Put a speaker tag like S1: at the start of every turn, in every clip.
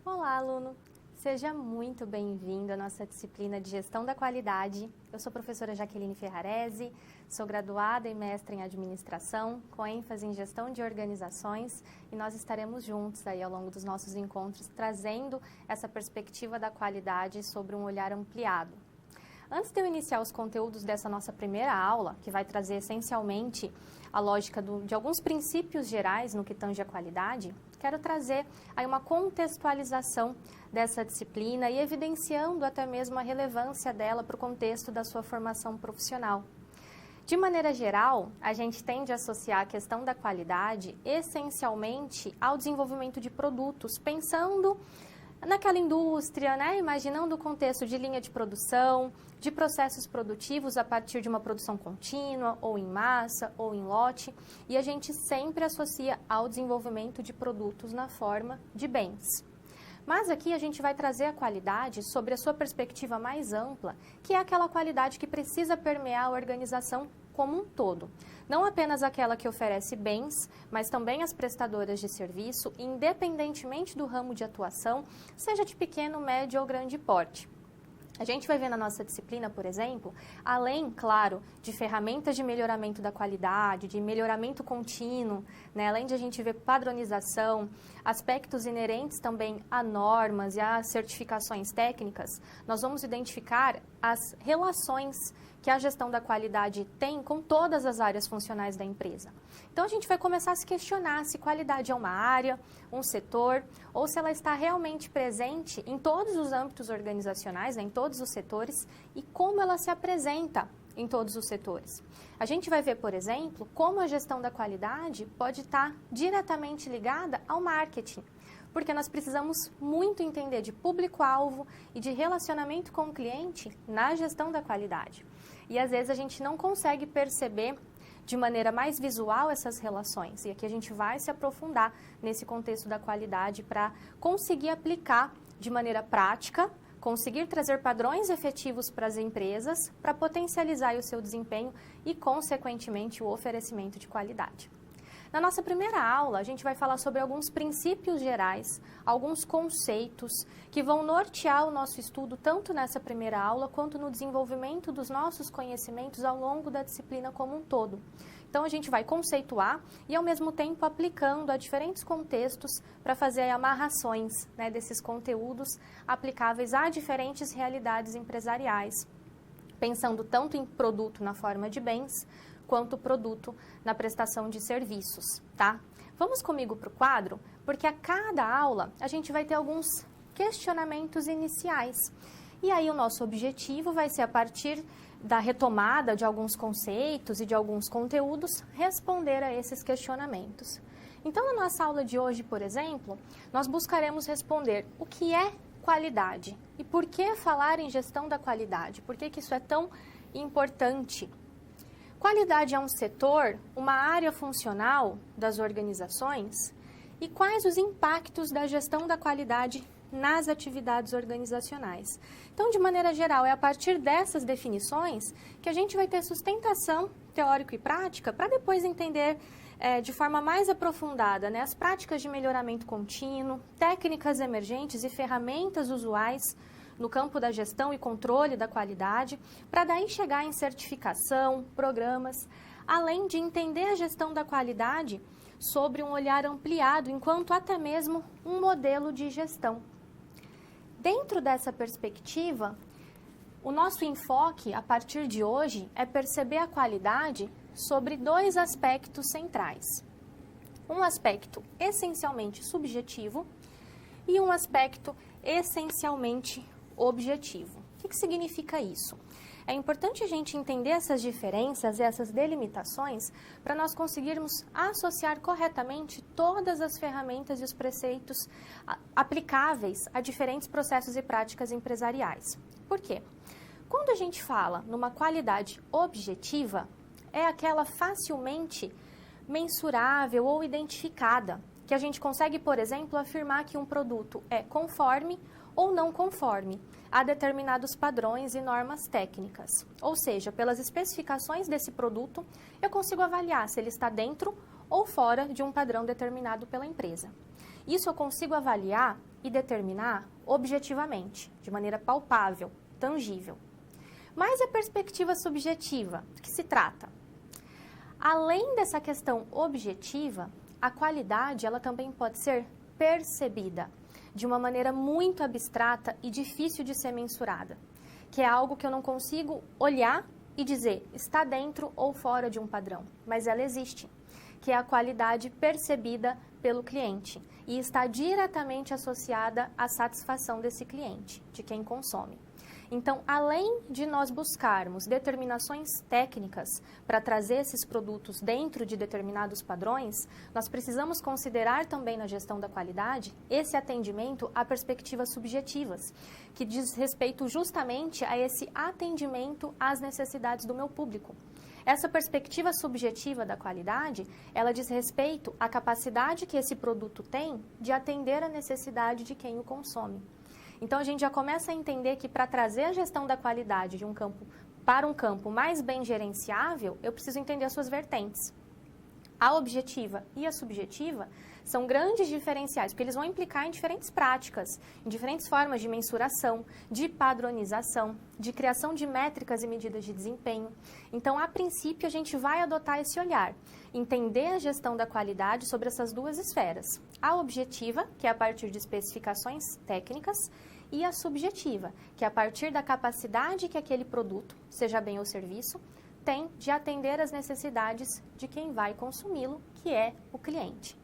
S1: Olá, aluno! Seja muito bem-vindo à nossa disciplina de Gestão da Qualidade. Eu sou a professora Jaqueline Ferrarese, sou graduada e mestra em Administração, com ênfase em Gestão de Organizações, e nós estaremos juntos aí ao longo dos nossos encontros, trazendo essa perspectiva da qualidade sobre um olhar ampliado. Antes de eu iniciar os conteúdos dessa nossa primeira aula, que vai trazer essencialmente a lógica de alguns princípios gerais no que tange a qualidade, quero trazer aí uma contextualização dessa disciplina e evidenciando até mesmo a relevância dela para o contexto da sua formação profissional. De maneira geral, a gente tende a associar a questão da qualidade essencialmente ao desenvolvimento de produtos, pensando naquela indústria, né? Imaginando o contexto de linha de produção, de processos produtivos a partir de uma produção contínua, ou em massa, ou em lote, e a gente sempre associa ao desenvolvimento de produtos na forma de bens. Mas aqui a gente vai trazer a qualidade sobre a sua perspectiva mais ampla, que é aquela qualidade que precisa permear a organização como um todo. Não apenas aquela que oferece bens, mas também as prestadoras de serviço, independentemente do ramo de atuação, seja de pequeno, médio ou grande porte. A gente vai ver na nossa disciplina, por exemplo, além, claro, de ferramentas de melhoramento da qualidade, de melhoramento contínuo, né, além de a gente ver padronização, aspectos inerentes também a normas e a certificações técnicas, nós vamos identificar as relações que a gestão da qualidade tem com todas as áreas funcionais da empresa. Então, a gente vai começar a se questionar se qualidade é uma área, um setor, ou se ela está realmente presente em todos os âmbitos organizacionais, né, em todos os setores, e como ela se apresenta em todos os setores. A gente vai ver, por exemplo, como a gestão da qualidade pode estar diretamente ligada ao marketing, porque nós precisamos muito entender de público-alvo e de relacionamento com o cliente na gestão da qualidade. E às vezes a gente não consegue perceber de maneira mais visual essas relações. E aqui a gente vai se aprofundar nesse contexto da qualidade para conseguir aplicar de maneira prática, conseguir trazer padrões efetivos para as empresas para potencializar o seu desempenho e, consequentemente, o oferecimento de qualidade. Na nossa primeira aula, a gente vai falar sobre alguns princípios gerais, alguns conceitos que vão nortear o nosso estudo tanto nessa primeira aula quanto no desenvolvimento dos nossos conhecimentos ao longo da disciplina como um todo. Então, a gente vai conceituar e, ao mesmo tempo, aplicando a diferentes contextos para fazer amarrações, né, desses conteúdos aplicáveis a diferentes realidades empresariais, pensando tanto em produto na forma de bens, quanto produto na prestação de serviços, tá? Vamos comigo para o quadro, porque a cada aula a gente vai ter alguns questionamentos iniciais. E aí o nosso objetivo vai ser, a partir da retomada de alguns conceitos e de alguns conteúdos, responder a esses questionamentos. Então, na nossa aula de hoje, por exemplo, nós buscaremos responder o que é qualidade e por que falar em gestão da qualidade, por que isso é tão importante. Qualidade é um setor, uma área funcional das organizações, e quais os impactos da gestão da qualidade nas atividades organizacionais. Então, de maneira geral, é a partir dessas definições que a gente vai ter sustentação teórica e prática para depois entender de forma mais aprofundada, né, as práticas de melhoramento contínuo, técnicas emergentes e ferramentas usuais no campo da gestão e controle da qualidade, para daí chegar em certificação, programas, além de entender a gestão da qualidade sobre um olhar ampliado, enquanto até mesmo um modelo de gestão. Dentro dessa perspectiva, o nosso enfoque, a partir de hoje, é perceber a qualidade sobre dois aspectos centrais. Um aspecto essencialmente subjetivo e um aspecto essencialmente objetivo. O que significa isso? É importante a gente entender essas diferenças e essas delimitações para nós conseguirmos associar corretamente todas as ferramentas e os preceitos aplicáveis a diferentes processos e práticas empresariais. Por quê? Quando a gente fala numa qualidade objetiva, é aquela facilmente mensurável ou identificada, que a gente consegue, por exemplo, afirmar que um produto é conforme ou não conforme a determinados padrões e normas técnicas. Ou seja, pelas especificações desse produto, eu consigo avaliar se ele está dentro ou fora de um padrão determinado pela empresa. Isso eu consigo avaliar e determinar objetivamente, de maneira palpável, tangível. Mas a perspectiva subjetiva, do que se trata? Além dessa questão objetiva, a qualidade ela também pode ser percebida de uma maneira muito abstrata e difícil de ser mensurada, que é algo que eu não consigo olhar e dizer está dentro ou fora de um padrão, mas ela existe, que é a qualidade percebida pelo cliente e está diretamente associada à satisfação desse cliente, de quem consome. Então, além de nós buscarmos determinações técnicas para trazer esses produtos dentro de determinados padrões, nós precisamos considerar também na gestão da qualidade esse atendimento a perspectivas subjetivas, que diz respeito justamente a esse atendimento às necessidades do meu público. Essa perspectiva subjetiva da qualidade, ela diz respeito à capacidade que esse produto tem de atender a necessidade de quem o consome. Então, a gente já começa a entender que para trazer a gestão da qualidade de um campo para um campo mais bem gerenciável, eu preciso entender as suas vertentes. A objetiva e a subjetiva são grandes diferenciais, porque eles vão implicar em diferentes práticas, em diferentes formas de mensuração, de padronização, de criação de métricas e medidas de desempenho. Então, a princípio, a gente vai adotar esse olhar, entender a gestão da qualidade sobre essas duas esferas. A objetiva, que é a partir de especificações técnicas, e a subjetiva, que é a partir da capacidade que aquele produto, seja bem ou serviço, tem de atender às necessidades de quem vai consumi-lo, que é o cliente.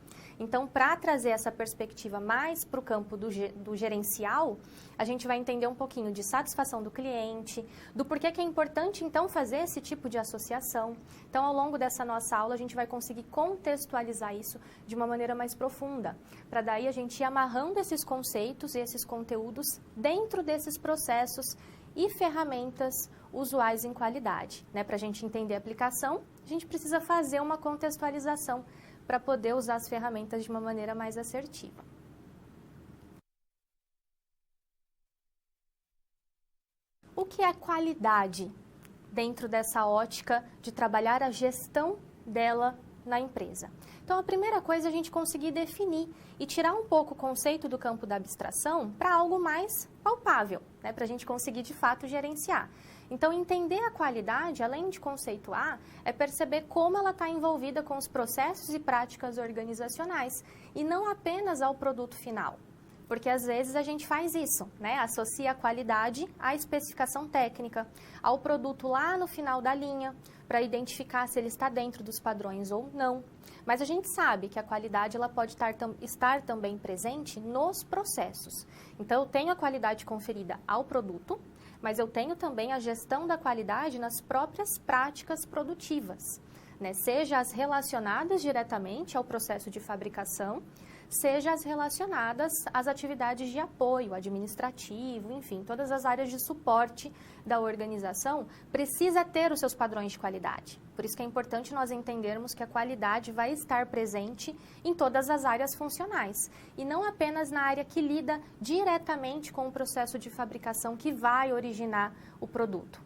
S1: Então, para trazer essa perspectiva mais para o campo do gerencial, a gente vai entender um pouquinho de satisfação do cliente, do porquê que é importante, então, fazer esse tipo de associação. Então, ao longo dessa nossa aula, a gente vai conseguir contextualizar isso de uma maneira mais profunda, para daí a gente ir amarrando esses conceitos e esses conteúdos dentro desses processos e ferramentas usuais em qualidade. Para a gente entender a aplicação, a gente precisa fazer uma contextualização para poder usar as ferramentas de uma maneira mais assertiva. O que é qualidade dentro dessa ótica de trabalhar a gestão dela na empresa? Então, a primeira coisa é a gente conseguir definir e tirar um pouco o conceito do campo da abstração para algo mais palpável, para a gente conseguir, de fato, gerenciar. Então, entender a qualidade, além de conceituar, é perceber como ela está envolvida com os processos e práticas organizacionais e não apenas ao produto final. Porque, às vezes, a gente faz isso, associa a qualidade à especificação técnica, ao produto lá no final da linha, para identificar se ele está dentro dos padrões ou não. Mas a gente sabe que a qualidade ela pode estar também presente nos processos. Então, eu tenho a qualidade conferida ao produto, mas eu tenho também a gestão da qualidade nas próprias práticas produtivas, seja as relacionadas diretamente ao processo de fabricação, seja as relacionadas às atividades de apoio administrativo, enfim, todas as áreas de suporte da organização precisa ter os seus padrões de qualidade. Por isso que é importante nós entendermos que a qualidade vai estar presente em todas as áreas funcionais e não apenas na área que lida diretamente com o processo de fabricação que vai originar o produto.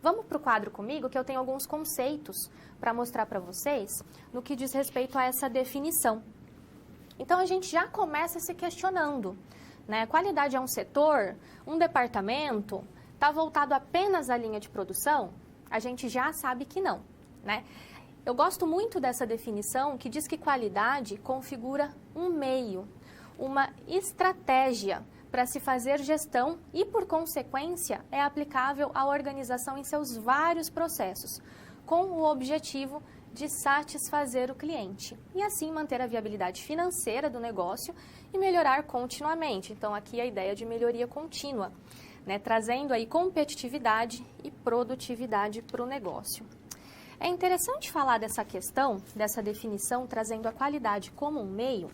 S1: Vamos para o quadro comigo, que eu tenho alguns conceitos para mostrar para vocês no que diz respeito a essa definição. Então, a gente já começa se questionando, Qualidade é um setor, um departamento, está voltado apenas à linha de produção? A gente já sabe que não, Eu gosto muito dessa definição que diz que qualidade configura um meio, uma estratégia para se fazer gestão e, por consequência, é aplicável à organização em seus vários processos, com o objetivo de satisfazer o cliente e assim manter a viabilidade financeira do negócio e melhorar continuamente. Então, aqui a ideia de melhoria contínua, trazendo aí competitividade e produtividade para o negócio. É interessante falar dessa questão, dessa definição, trazendo a qualidade como um meio,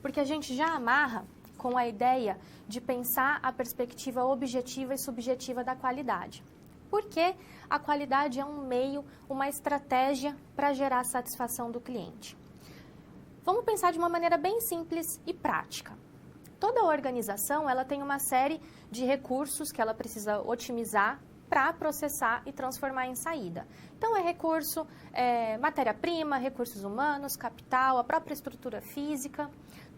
S1: porque a gente já amarra com a ideia de pensar a perspectiva objetiva e subjetiva da qualidade. Porque a qualidade é um meio, uma estratégia para gerar satisfação do cliente. Vamos pensar de uma maneira bem simples e prática. Toda organização ela tem uma série de recursos que ela precisa otimizar para processar e transformar em saída. Então, é recurso, matéria-prima, recursos humanos, capital, a própria estrutura física.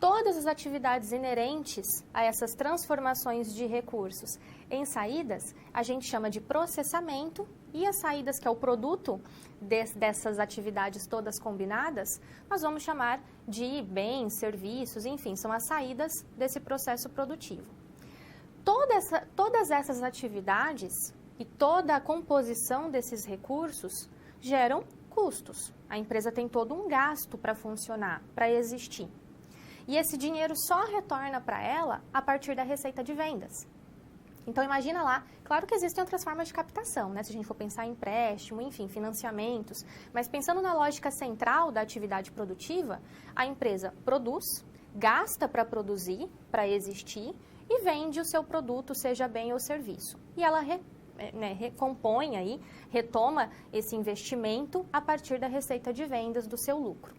S1: todas as atividades inerentes a essas transformações de recursos em saídas, a gente chama de processamento, e as saídas, que é o produto dessas atividades todas combinadas, nós vamos chamar de bens, serviços, enfim, são as saídas desse processo produtivo. Todas essas atividades e toda a composição desses recursos geram custos. A empresa tem todo um gasto para funcionar, para existir. E esse dinheiro só retorna para ela a partir da receita de vendas. Então, imagina lá, claro que existem outras formas de captação, né? Se a gente for pensar em empréstimo, enfim, financiamentos, mas pensando na lógica central da atividade produtiva, a empresa produz, gasta para produzir, para existir, e vende o seu produto, seja bem ou serviço. E ela recompõe aí, retoma esse investimento a partir da receita de vendas do seu lucro.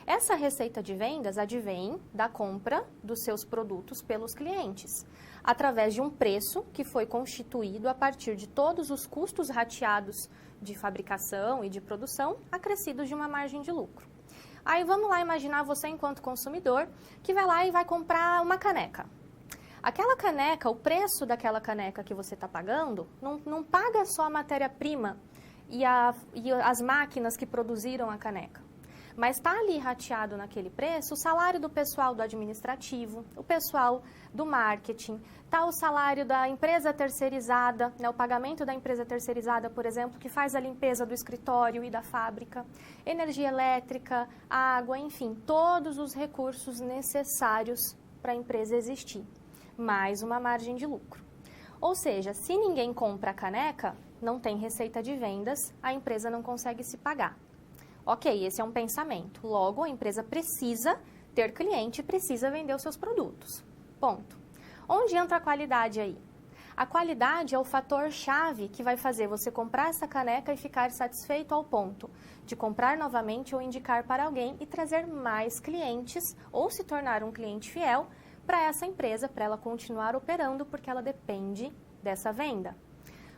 S1: Essa receita de vendas advém da compra dos seus produtos pelos clientes, através de um preço que foi constituído a partir de todos os custos rateados de fabricação e de produção, acrescidos de uma margem de lucro. Aí vamos lá imaginar você enquanto consumidor que vai lá e vai comprar uma caneca. Aquela caneca, o preço daquela caneca que você está pagando, não paga só a matéria-prima e as máquinas que produziram a caneca. Mas está ali rateado naquele preço o salário do pessoal do administrativo, o pessoal do marketing, está o salário da empresa terceirizada, né, o pagamento da empresa terceirizada, por exemplo, que faz a limpeza do escritório e da fábrica, energia elétrica, água, enfim, todos os recursos necessários para a empresa existir, mais uma margem de lucro. Ou seja, se ninguém compra a caneca, não tem receita de vendas, a empresa não consegue se pagar. Ok, esse é um pensamento. Logo, a empresa precisa ter cliente, precisa vender os seus produtos. Ponto. Onde entra a qualidade aí? A qualidade é o fator-chave que vai fazer você comprar essa caneca e ficar satisfeito ao ponto de comprar novamente ou indicar para alguém e trazer mais clientes ou se tornar um cliente fiel para essa empresa, para ela continuar operando, porque ela depende dessa venda.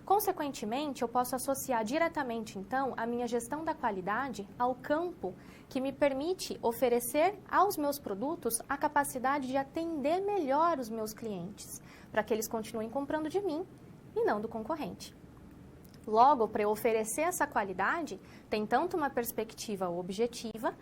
S1: Consequentemente, eu posso associar diretamente, então, a minha gestão da qualidade ao campo que me permite oferecer aos meus produtos a capacidade de atender melhor os meus clientes, para que eles continuem comprando de mim e não do concorrente. Logo, para eu oferecer essa qualidade, tem tanto uma perspectiva objetiva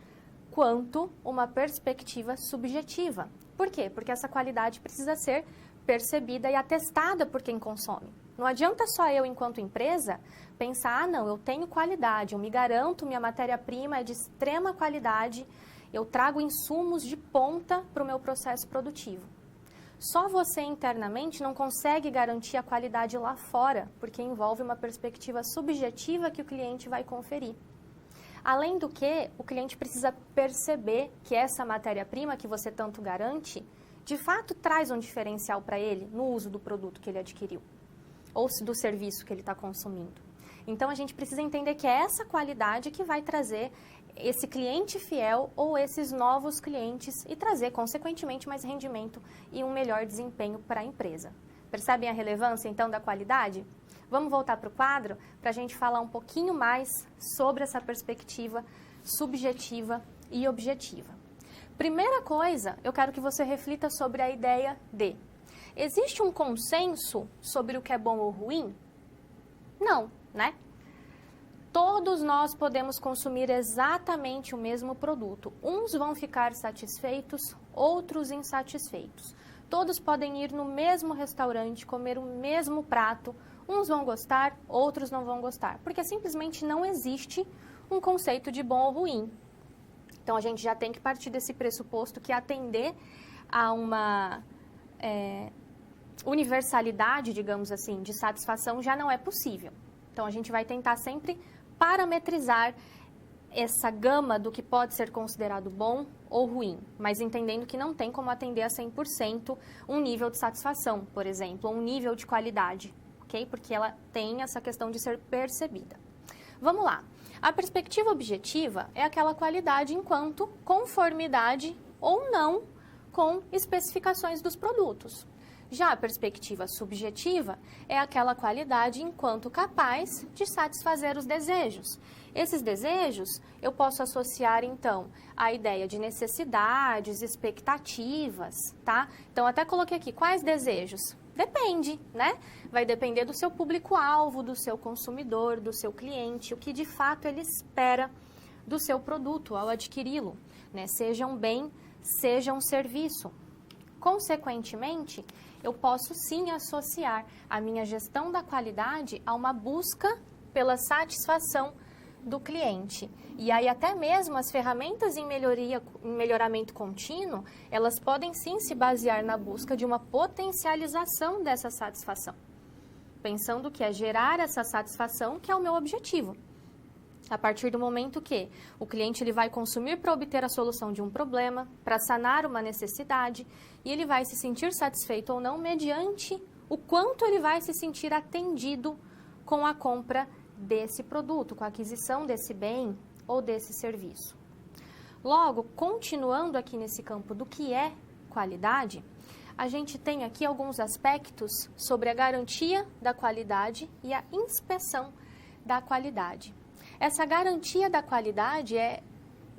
S1: quanto uma perspectiva subjetiva. Por quê? Porque essa qualidade precisa ser percebida e atestada por quem consome. Não adianta só eu, enquanto empresa, pensar, não, eu tenho qualidade, eu me garanto, minha matéria-prima é de extrema qualidade, eu trago insumos de ponta para o meu processo produtivo. Só você internamente não consegue garantir a qualidade lá fora, porque envolve uma perspectiva subjetiva que o cliente vai conferir. Além do que, o cliente precisa perceber que essa matéria-prima que você tanto garante, de fato traz um diferencial para ele no uso do produto que ele adquiriu, ou do serviço que ele está consumindo. Então, a gente precisa entender que é essa qualidade que vai trazer esse cliente fiel ou esses novos clientes e trazer, consequentemente, mais rendimento e um melhor desempenho para a empresa. Percebem a relevância, então, da qualidade? Vamos voltar para o quadro para a gente falar um pouquinho mais sobre essa perspectiva subjetiva e objetiva. Primeira coisa, eu quero que você reflita sobre a ideia de: existe um consenso sobre o que é bom ou ruim? Não, né? Todos nós podemos consumir exatamente o mesmo produto. Uns vão ficar satisfeitos, outros insatisfeitos. Todos podem ir no mesmo restaurante, comer o mesmo prato. Uns vão gostar, outros não vão gostar. Porque simplesmente não existe um conceito de bom ou ruim. Então, a gente já tem que partir desse pressuposto que atender a uma universalidade, digamos assim, de satisfação já não é possível. Então, a gente vai tentar sempre parametrizar essa gama do que pode ser considerado bom ou ruim, mas entendendo que não tem como atender a 100% um nível de satisfação, por exemplo, ou um nível de qualidade, ok? Porque ela tem essa questão de ser percebida. Vamos lá. A perspectiva objetiva é aquela qualidade enquanto conformidade ou não com especificações dos produtos. Já a perspectiva subjetiva é aquela qualidade enquanto capaz de satisfazer os desejos. Esses desejos eu posso associar, então, à ideia de necessidades, expectativas, tá? Então, até coloquei aqui, quais desejos? Depende, né? Vai depender do seu público-alvo, do seu consumidor, do seu cliente, o que de fato ele espera do seu produto ao adquiri-lo, né? Seja um bem, seja um serviço. Consequentemente, eu posso sim associar a minha gestão da qualidade a uma busca pela satisfação do cliente. E aí até mesmo as ferramentas em melhoramento contínuo, elas podem sim se basear na busca de uma potencialização dessa satisfação. Pensando que é gerar essa satisfação que é o meu objetivo. A partir do momento que o cliente ele vai consumir para obter a solução de um problema, para sanar uma necessidade, e ele vai se sentir satisfeito ou não mediante o quanto ele vai se sentir atendido com a compra desse produto, com a aquisição desse bem ou desse serviço. Logo, continuando aqui nesse campo do que é qualidade, a gente tem aqui alguns aspectos sobre a garantia da qualidade e a inspeção da qualidade. Essa garantia da qualidade é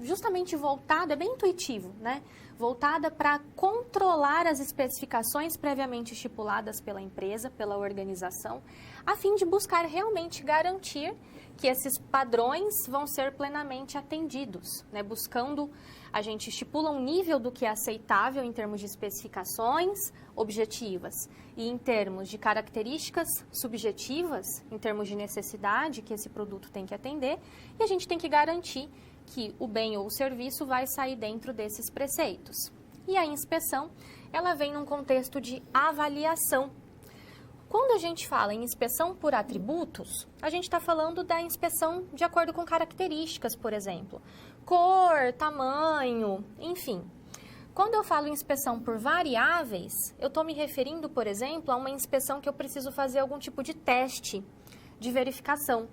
S1: justamente voltada, é bem intuitivo, né? Voltada para controlar as especificações previamente estipuladas pela empresa, pela organização, a fim de buscar realmente garantir que esses padrões vão ser plenamente atendidos, né? Buscando, a gente estipula um nível do que é aceitável em termos de especificações objetivas e em termos de características subjetivas, em termos de necessidade que esse produto tem que atender, e a gente tem que garantir que o bem ou o serviço vai sair dentro desses preceitos. E a inspeção, ela vem num contexto de avaliação. Quando a gente fala em inspeção por atributos, a gente está falando da inspeção de acordo com características, por exemplo, cor, tamanho, enfim. Quando eu falo inspeção por variáveis, eu estou me referindo, por exemplo, a uma inspeção que eu preciso fazer algum tipo de teste de verificação.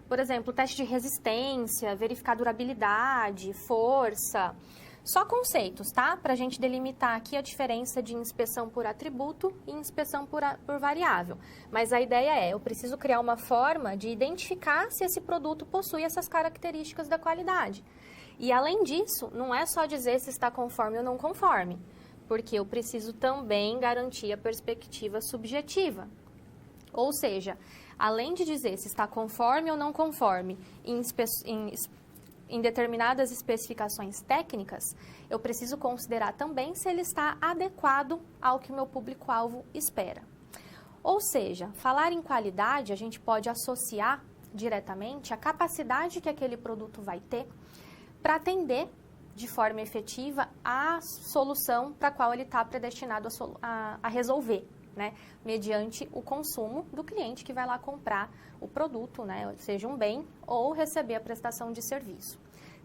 S1: Por exemplo, teste de resistência, verificar durabilidade, força. Só conceitos, tá? Para a gente delimitar aqui a diferença de inspeção por atributo e inspeção por variável. Mas a ideia é, eu preciso criar uma forma de identificar se esse produto possui essas características da qualidade. E além disso, não é só dizer se está conforme ou não conforme, porque eu preciso também garantir a perspectiva subjetiva. Ou seja, além de dizer se está conforme ou não conforme em determinadas especificações técnicas, eu preciso considerar também se ele está adequado ao que o meu público-alvo espera. Ou seja, falar em qualidade, a gente pode associar diretamente a capacidade que aquele produto vai ter para atender de forma efetiva a solução para a qual ele está predestinado a resolver, né? Mediante o consumo do cliente que vai lá comprar o produto, né? Seja um bem ou receber a prestação de serviço.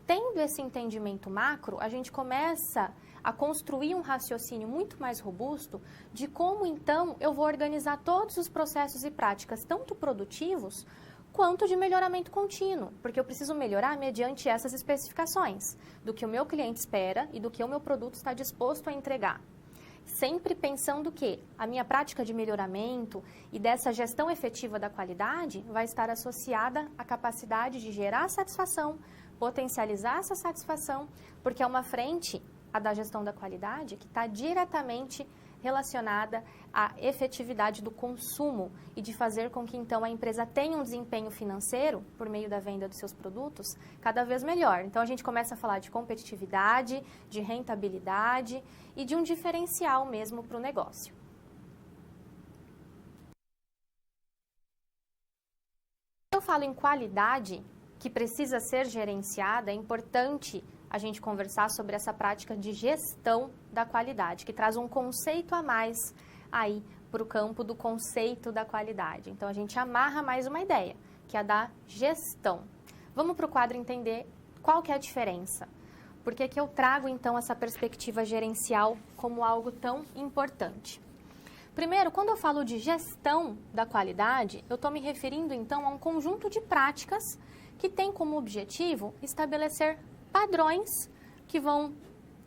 S1: Tendo esse entendimento macro, a gente começa a construir um raciocínio muito mais robusto de como, então, eu vou organizar todos os processos e práticas, tanto produtivos quanto de melhoramento contínuo, porque eu preciso melhorar mediante essas especificações, do que o meu cliente espera e do que o meu produto está disposto a entregar. Sempre pensando que a minha prática de melhoramento e dessa gestão efetiva da qualidade vai estar associada à capacidade de gerar satisfação, potencializar essa satisfação, porque é uma frente, a da gestão da qualidade, que está diretamente relacionada à efetividade do consumo e de fazer com que, então, a empresa tenha um desempenho financeiro, por meio da venda dos seus produtos, cada vez melhor. Então, a gente começa a falar de competitividade, de rentabilidade e de um diferencial mesmo para o negócio. Quando eu falo em qualidade, que precisa ser gerenciada, é importante a gente conversar sobre essa prática de gestão da qualidade, que traz um conceito a mais aí para o campo do conceito da qualidade. Então, a gente amarra mais uma ideia, que é a da gestão. Vamos para o quadro entender qual que é a diferença. Por que que eu trago, então, essa perspectiva gerencial como algo tão importante? Primeiro, quando eu falo de gestão da qualidade, eu estou me referindo, então, a um conjunto de práticas que tem como objetivo estabelecer padrões que vão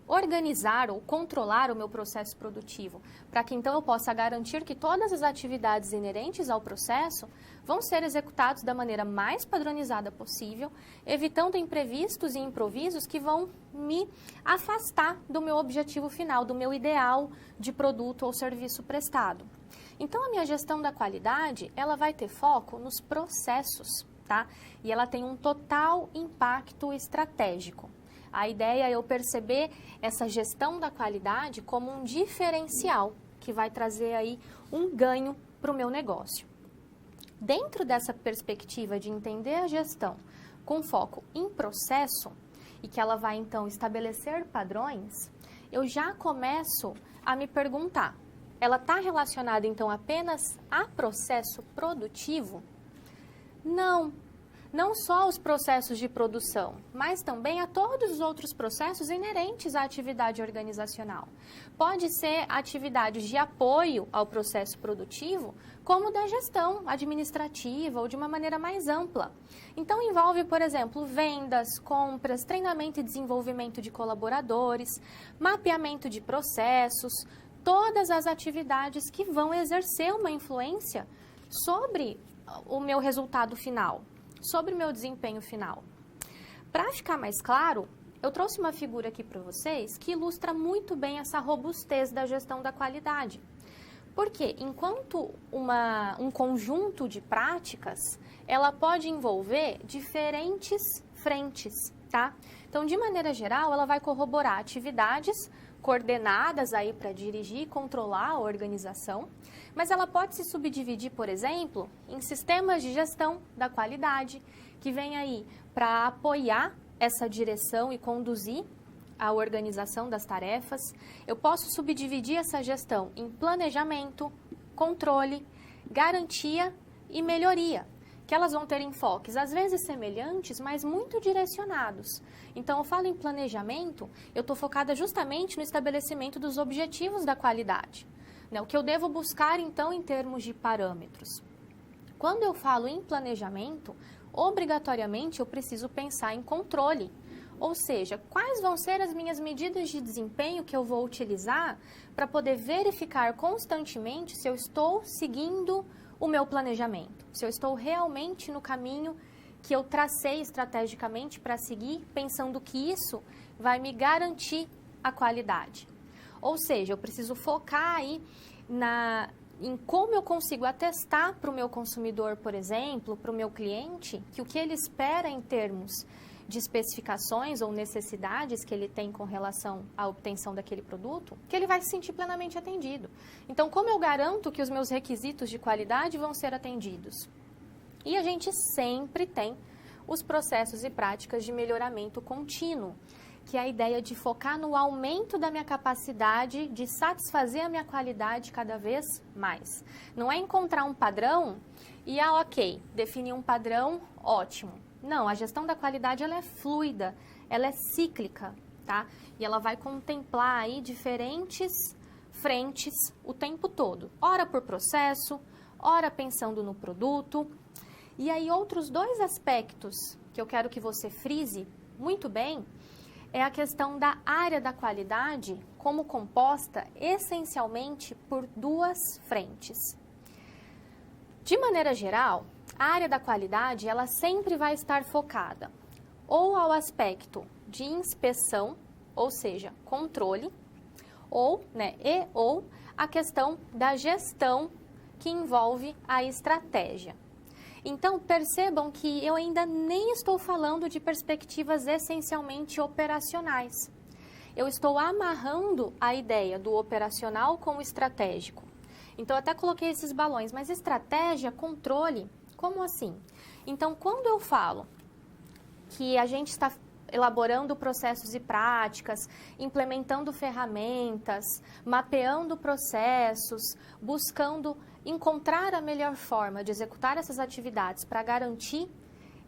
S1: organizar ou controlar o meu processo produtivo, para que então eu possa garantir que todas as atividades inerentes ao processo vão ser executadas da maneira mais padronizada possível, evitando imprevistos e improvisos que vão me afastar do meu objetivo final, do meu ideal de produto ou serviço prestado. Então, a minha gestão da qualidade, ela vai ter foco nos processos, tá? E ela tem um total impacto estratégico. A ideia é eu perceber essa gestão da qualidade como um diferencial que vai trazer aí um ganho para o meu negócio. Dentro dessa perspectiva de entender a gestão com foco em processo e que ela vai então estabelecer padrões, eu já começo a me perguntar, ela está relacionada então apenas a processo produtivo? Não só aos processos de produção, mas também a todos os outros processos inerentes à atividade organizacional. Pode ser atividades de apoio ao processo produtivo, como da gestão administrativa ou de uma maneira mais ampla. Então, envolve, por exemplo, vendas, compras, treinamento e desenvolvimento de colaboradores, mapeamento de processos, todas as atividades que vão exercer uma influência sobre o meu resultado final, sobre o meu desempenho final. Para ficar mais claro, eu trouxe uma figura aqui para vocês que ilustra muito bem essa robustez da gestão da qualidade. Porque enquanto um conjunto de práticas, ela pode envolver diferentes frentes, tá? Então, de maneira geral, ela vai corroborar atividades coordenadas aí para dirigir e controlar a organização, mas ela pode se subdividir, por exemplo, em sistemas de gestão da qualidade, que vem aí para apoiar essa direção e conduzir a organização das tarefas. Eu posso subdividir essa gestão em planejamento, controle, garantia e melhoria, que elas vão ter enfoques às vezes semelhantes, mas muito direcionados. Então, eu falo em planejamento, eu estou focada justamente no estabelecimento dos objetivos da qualidade, né? O que eu devo buscar, então, em termos de parâmetros. Quando eu falo em planejamento, obrigatoriamente eu preciso pensar em controle, ou seja, quais vão ser as minhas medidas de desempenho que eu vou utilizar para poder verificar constantemente se eu estou seguindo o meu planejamento, se eu estou realmente no caminho que eu tracei estrategicamente para seguir, pensando que isso vai me garantir a qualidade. Ou seja, eu preciso focar aí em como eu consigo atestar para o meu consumidor, por exemplo, para o meu cliente, que o que ele espera em termos de especificações ou necessidades que ele tem com relação à obtenção daquele produto, que ele vai se sentir plenamente atendido. Então, como eu garanto que os meus requisitos de qualidade vão ser atendidos? E a gente sempre tem os processos e práticas de melhoramento contínuo, que é a ideia de focar no aumento da minha capacidade de satisfazer a minha qualidade cada vez mais. Não é encontrar um padrão e, ok, definir um padrão, ótimo. Não, a gestão da qualidade ela é fluida, ela é cíclica, tá? E ela vai contemplar aí diferentes frentes o tempo todo. Ora por processo, ora pensando no produto. E aí outros dois aspectos que eu quero que você frise muito bem é a questão da área da qualidade como composta essencialmente por duas frentes. De maneira geral, a área da qualidade ela sempre vai estar focada ou ao aspecto de inspeção, ou seja, controle, ou a questão da gestão que envolve a estratégia. Então, percebam que eu ainda nem estou falando de perspectivas essencialmente operacionais. Eu estou amarrando a ideia do operacional com o estratégico. Então, eu até coloquei esses balões, mas estratégia, controle, como assim? Então, quando eu falo que a gente está elaborando processos e práticas, implementando ferramentas, mapeando processos, buscando encontrar a melhor forma de executar essas atividades para garantir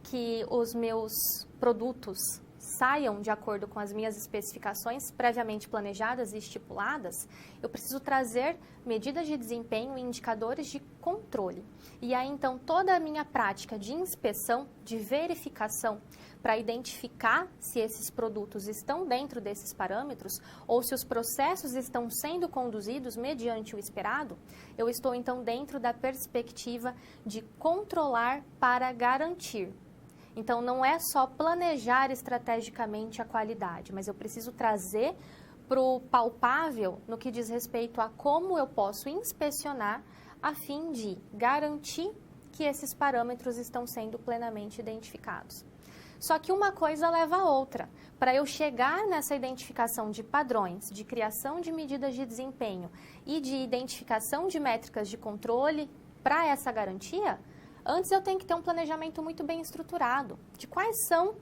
S1: que os meus produtos saiam de acordo com as minhas especificações previamente planejadas e estipuladas, eu preciso trazer medidas de desempenho e indicadores de controle. E aí, então, toda a minha prática de inspeção, de verificação, para identificar se esses produtos estão dentro desses parâmetros ou se os processos estão sendo conduzidos mediante o esperado, eu estou, então, dentro da perspectiva de controlar para garantir. Então, não é só planejar estrategicamente a qualidade, mas eu preciso trazer para o palpável no que diz respeito a como eu posso inspecionar a fim de garantir que esses parâmetros estão sendo plenamente identificados. Só que uma coisa leva a outra. Para eu chegar nessa identificação de padrões, de criação de medidas de desempenho e de identificação de métricas de controle para essa garantia, antes eu tenho que ter um planejamento muito bem estruturado de quais são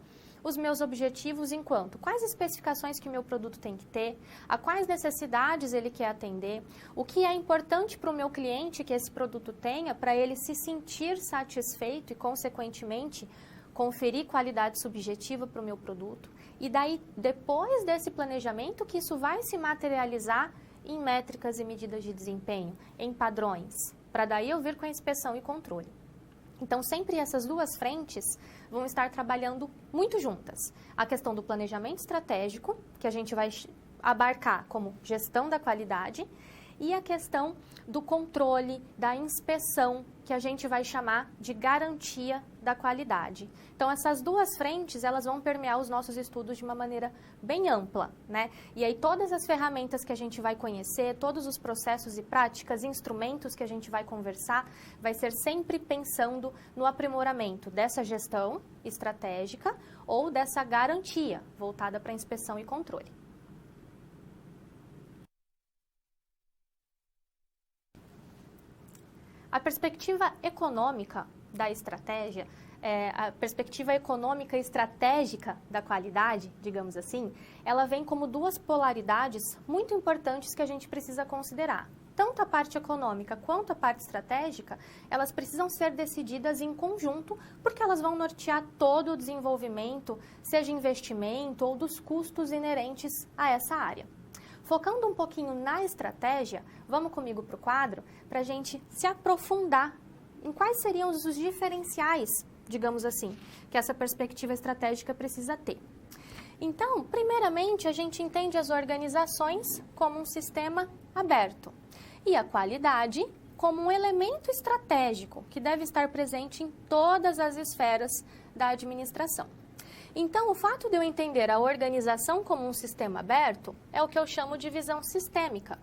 S1: os meus objetivos enquanto quais especificações que meu produto tem que ter, a quais necessidades ele quer atender, o que é importante para o meu cliente que esse produto tenha para ele se sentir satisfeito e, consequentemente, conferir qualidade subjetiva para o meu produto. E daí, depois desse planejamento, que isso vai se materializar em métricas e medidas de desempenho, em padrões, para daí eu vir com a inspeção e controle. Então, sempre essas duas frentes vão estar trabalhando muito juntas. A questão do planejamento estratégico, que a gente vai abarcar como gestão da qualidade, e a questão do controle, da inspeção, que a gente vai chamar de garantia da qualidade. Então, essas duas frentes, elas vão permear os nossos estudos de uma maneira bem ampla, né? E aí, todas as ferramentas que a gente vai conhecer, todos os processos e práticas, instrumentos que a gente vai conversar, vai ser sempre pensando no aprimoramento dessa gestão estratégica ou dessa garantia voltada para inspeção e controle. A perspectiva econômica da estratégia, a perspectiva econômica e estratégica da qualidade, digamos assim, ela vem como duas polaridades muito importantes que a gente precisa considerar. Tanto a parte econômica quanto a parte estratégica, elas precisam ser decididas em conjunto, porque elas vão nortear todo o desenvolvimento, seja investimento ou dos custos inerentes a essa área. Focando um pouquinho na estratégia, vamos comigo para o quadro para a gente se aprofundar em quais seriam os diferenciais, digamos assim, que essa perspectiva estratégica precisa ter. Então, primeiramente, a gente entende as organizações como um sistema aberto e a qualidade como um elemento estratégico que deve estar presente em todas as esferas da administração. Então, o fato de eu entender a organização como um sistema aberto é o que eu chamo de visão sistêmica.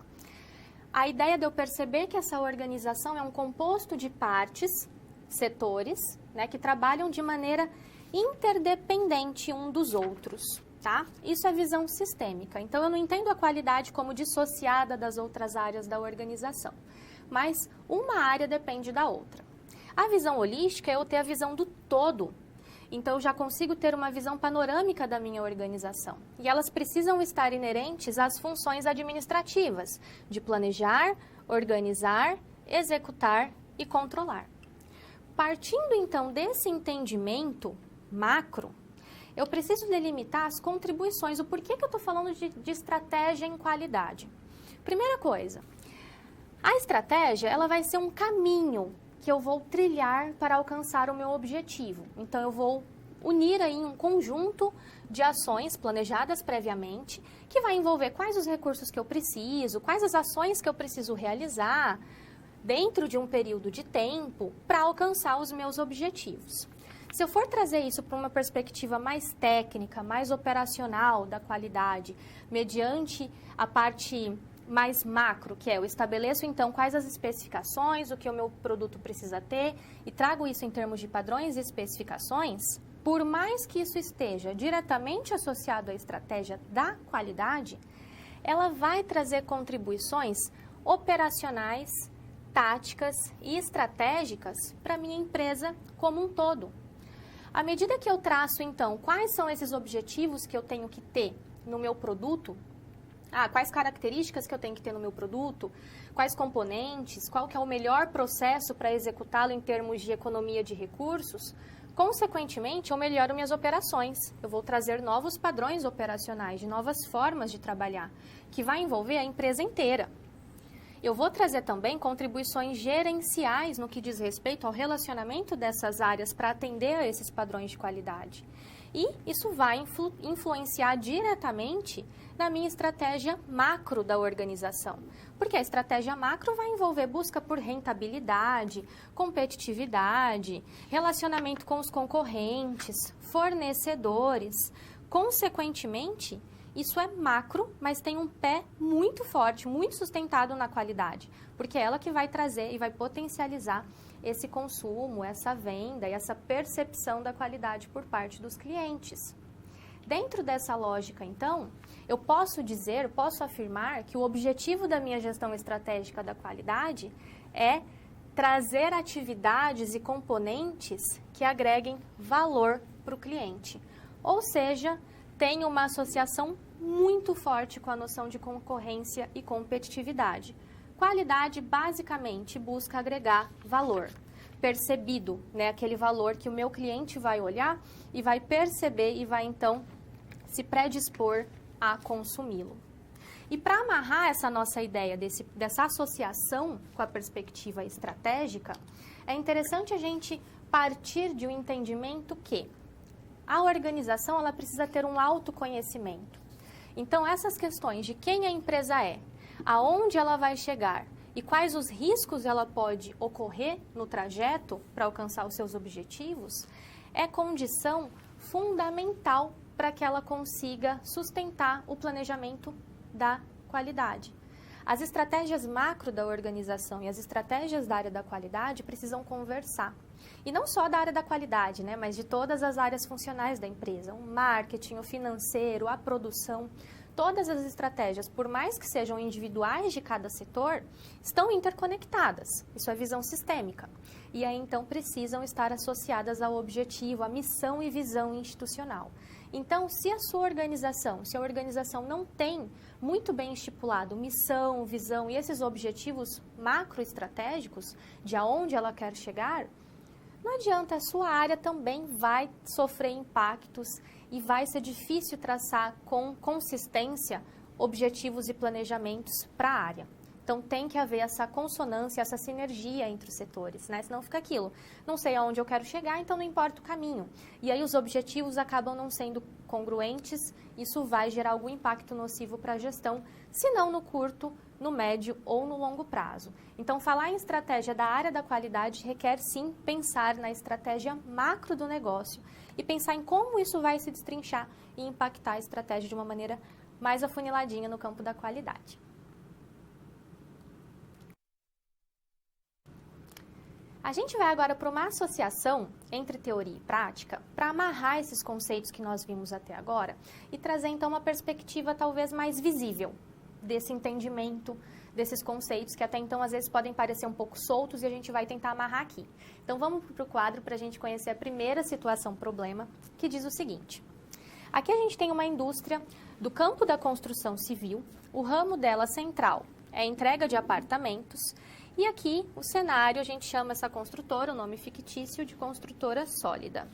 S1: A ideia de eu perceber que essa organização é um composto de partes, setores, né, que trabalham de maneira interdependente um dos outros, tá? Isso é visão sistêmica. Então, eu não entendo a qualidade como dissociada das outras áreas da organização, mas uma área depende da outra. A visão holística é eu ter a visão do todo. Então, eu já consigo ter uma visão panorâmica da minha organização. E elas precisam estar inerentes às funções administrativas, de planejar, organizar, executar e controlar. Partindo, então, desse entendimento macro, eu preciso delimitar as contribuições. O porquê que eu estou falando de estratégia em qualidade? Primeira coisa, a estratégia ela vai ser um caminho que eu vou trilhar para alcançar o meu objetivo. Então, eu vou unir aí um conjunto de ações planejadas previamente, que vai envolver quais os recursos que eu preciso, quais as ações que eu preciso realizar dentro de um período de tempo para alcançar os meus objetivos. Se eu for trazer isso para uma perspectiva mais técnica, mais operacional da qualidade, mediante a parte mais macro, que é eu estabeleço então quais as especificações, o que o meu produto precisa ter e trago isso em termos de padrões e especificações, por mais que isso esteja diretamente associado à estratégia da qualidade, ela vai trazer contribuições operacionais, táticas e estratégicas para a minha empresa como um todo. À medida que eu traço então quais são esses objetivos que eu tenho que ter no meu produto, quais características que eu tenho que ter no meu produto, quais componentes, qual que é o melhor processo para executá-lo em termos de economia de recursos, Consequentemente, eu melhoro minhas operações. Eu vou trazer novos padrões operacionais, de novas formas de trabalhar, que vai envolver a empresa inteira. Eu vou trazer também contribuições gerenciais no que diz respeito ao relacionamento dessas áreas para atender a esses padrões de qualidade. E isso vai influenciar diretamente na minha estratégia macro da organização. Porque a estratégia macro vai envolver busca por rentabilidade, competitividade, relacionamento com os concorrentes, fornecedores. Consequentemente, isso é macro, mas tem um pé muito forte, muito sustentado na qualidade, porque é ela que vai trazer e vai potencializar esse consumo, essa venda e essa percepção da qualidade por parte dos clientes. Dentro dessa lógica, então, eu posso afirmar que o objetivo da minha gestão estratégica da qualidade é trazer atividades e componentes que agreguem valor para o cliente. Ou seja, tem uma associação muito forte com a noção de concorrência e competitividade. Qualidade, basicamente, busca agregar valor percebido, né? Aquele valor que o meu cliente vai olhar e vai perceber e vai, então, se predispor a consumi-lo. E para amarrar essa nossa ideia dessa associação com a perspectiva estratégica, é interessante a gente partir de um entendimento que a organização ela precisa ter um autoconhecimento. Então, essas questões de quem a empresa é, aonde ela vai chegar e quais os riscos ela pode ocorrer no trajeto para alcançar os seus objetivos, é condição fundamental para que ela consiga sustentar o planejamento da qualidade. As estratégias macro da organização e as estratégias da área da qualidade precisam conversar. E não só da área da qualidade, né, mas de todas as áreas funcionais da empresa, o marketing, o financeiro, a produção. Todas as estratégias, por mais que sejam individuais de cada setor, estão interconectadas. Isso é visão sistêmica. E aí, então, precisam estar associadas ao objetivo, à missão e visão institucional. Então, se a organização não tem muito bem estipulado missão, visão e esses objetivos macroestratégicos de aonde ela quer chegar, não adianta, a sua área também vai sofrer impactos e vai ser difícil traçar com consistência objetivos e planejamentos para a área. Então, tem que haver essa consonância, essa sinergia entre os setores, né? Senão fica aquilo, não sei aonde eu quero chegar, então não importa o caminho. E aí os objetivos acabam não sendo congruentes, isso vai gerar algum impacto nocivo para a gestão, se não no curto, no médio ou no longo prazo. Então, falar em estratégia da área da qualidade requer, sim, pensar na estratégia macro do negócio e pensar em como isso vai se destrinchar e impactar a estratégia de uma maneira mais afuniladinha no campo da qualidade. A gente vai agora para uma associação entre teoria e prática para amarrar esses conceitos que nós vimos até agora e trazer, então, uma perspectiva talvez mais visível desse entendimento, desses conceitos que até então às vezes podem parecer um pouco soltos e a gente vai tentar amarrar aqui. Então vamos para o quadro para a gente conhecer a primeira situação-problema, que diz o seguinte. Aqui a gente tem uma indústria do campo da construção civil, o ramo dela central é a entrega de apartamentos e aqui o cenário a gente chama essa construtora, o nome fictício, de construtora sólida.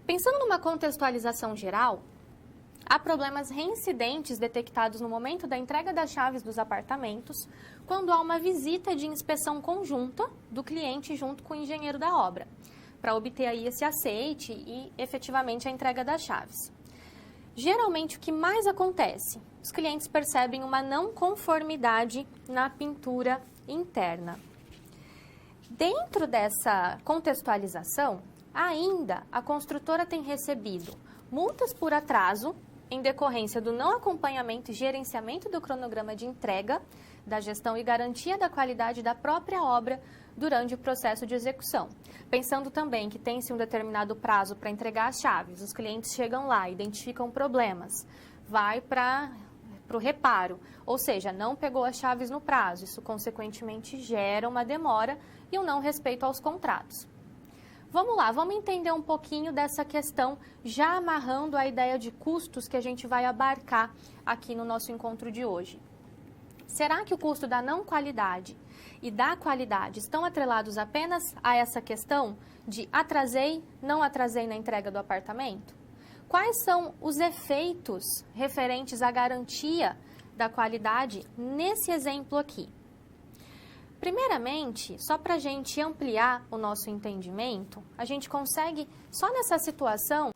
S1: Pensando numa contextualização geral, há problemas reincidentes detectados no momento da entrega das chaves dos apartamentos, quando há uma visita de inspeção conjunta do cliente junto com o engenheiro da obra, para obter aí esse aceite e efetivamente a entrega das chaves. Geralmente, o que mais acontece? Os clientes percebem uma não conformidade na pintura interna. Dentro dessa contextualização, ainda a construtora tem recebido multas por atraso em decorrência do não acompanhamento e gerenciamento do cronograma de entrega, da gestão e garantia da qualidade da própria obra durante o processo de execução. Pensando também que tem-se um determinado prazo para entregar as chaves, os clientes chegam lá, identificam problemas, vai para o reparo, ou seja, não pegou as chaves no prazo, isso consequentemente gera uma demora e um não respeito aos contratos. Vamos lá, vamos entender um pouquinho dessa questão, já amarrando a ideia de custos que a gente vai abarcar aqui no nosso encontro de hoje. Será que o custo da não qualidade e da qualidade estão atrelados apenas a essa questão de atrasei, não atrasei na entrega do apartamento? Quais são os efeitos referentes à garantia da qualidade nesse exemplo aqui? Primeiramente, só para a gente ampliar o nosso entendimento, a gente consegue, só nessa situação,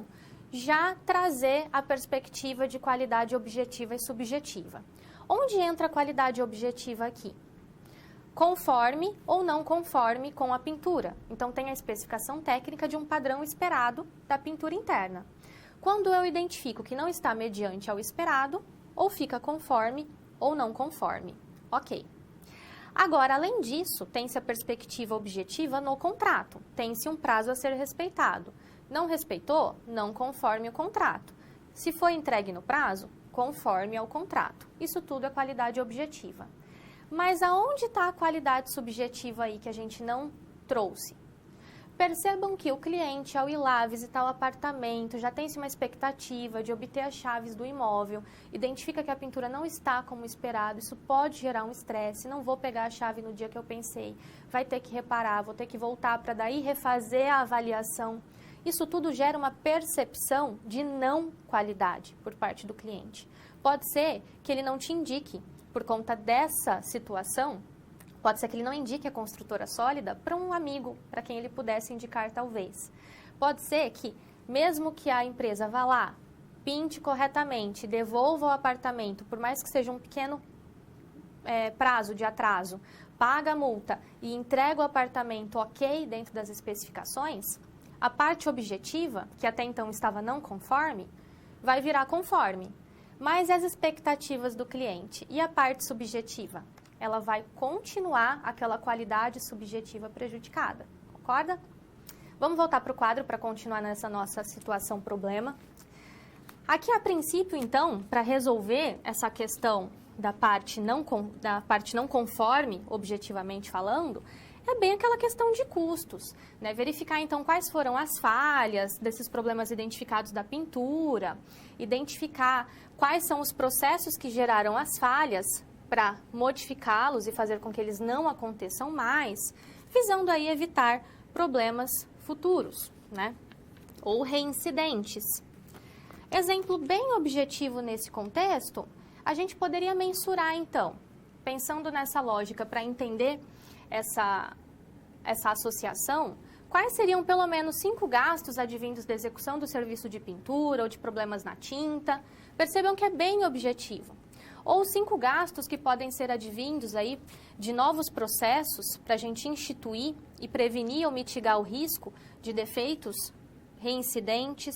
S1: já trazer a perspectiva de qualidade objetiva e subjetiva. Onde entra a qualidade objetiva aqui? Conforme ou não conforme com a pintura. Então, tem a especificação técnica de um padrão esperado da pintura interna. Quando eu identifico que não está mediante ao esperado, ou fica conforme ou não conforme. Ok. Agora, além disso, tem-se a perspectiva objetiva no contrato. Tem-se um prazo a ser respeitado. Não respeitou? Não conforme o contrato. Se foi entregue no prazo, conforme ao contrato. Isso tudo é qualidade objetiva. Mas aonde está a qualidade subjetiva aí que a gente não trouxe? Percebam que o cliente, ao ir lá visitar o apartamento, já tem-se uma expectativa de obter as chaves do imóvel, identifica que a pintura não está como esperado, isso pode gerar um estresse, não vou pegar a chave no dia que eu pensei, vai ter que reparar, vou ter que voltar para daí refazer a avaliação. Isso tudo gera uma percepção de não qualidade por parte do cliente. Pode ser que ele não te indique, por conta dessa situação, pode ser que ele não indique a construtora sólida para um amigo, para quem ele pudesse indicar talvez. Pode ser que, mesmo que a empresa vá lá, pinte corretamente, devolva o apartamento, por mais que seja um pequeno prazo de atraso, paga a multa e entrega o apartamento ok dentro das especificações, a parte objetiva, que até então estava não conforme, vai virar conforme. Mas as expectativas do cliente e a parte subjetiva? Ela vai continuar aquela qualidade subjetiva prejudicada. Concorda? Vamos voltar para o quadro para continuar nessa nossa situação problema. Aqui, a princípio, então, para resolver essa questão da parte não conforme, objetivamente falando, é bem aquela questão de custos, né? Verificar, então, quais foram as falhas desses problemas identificados da pintura, identificar quais são os processos que geraram as falhas para modificá-los e fazer com que eles não aconteçam mais, visando aí evitar problemas futuros, né? Ou reincidentes. Exemplo bem objetivo nesse contexto, a gente poderia mensurar, então, pensando nessa lógica para entender essa associação, quais seriam pelo menos 5 gastos advindos da execução do serviço de pintura ou de problemas na tinta? Percebam que é bem objetivo. Ou 5 gastos que podem ser advindos aí de novos processos para a gente instituir e prevenir ou mitigar o risco de defeitos reincidentes.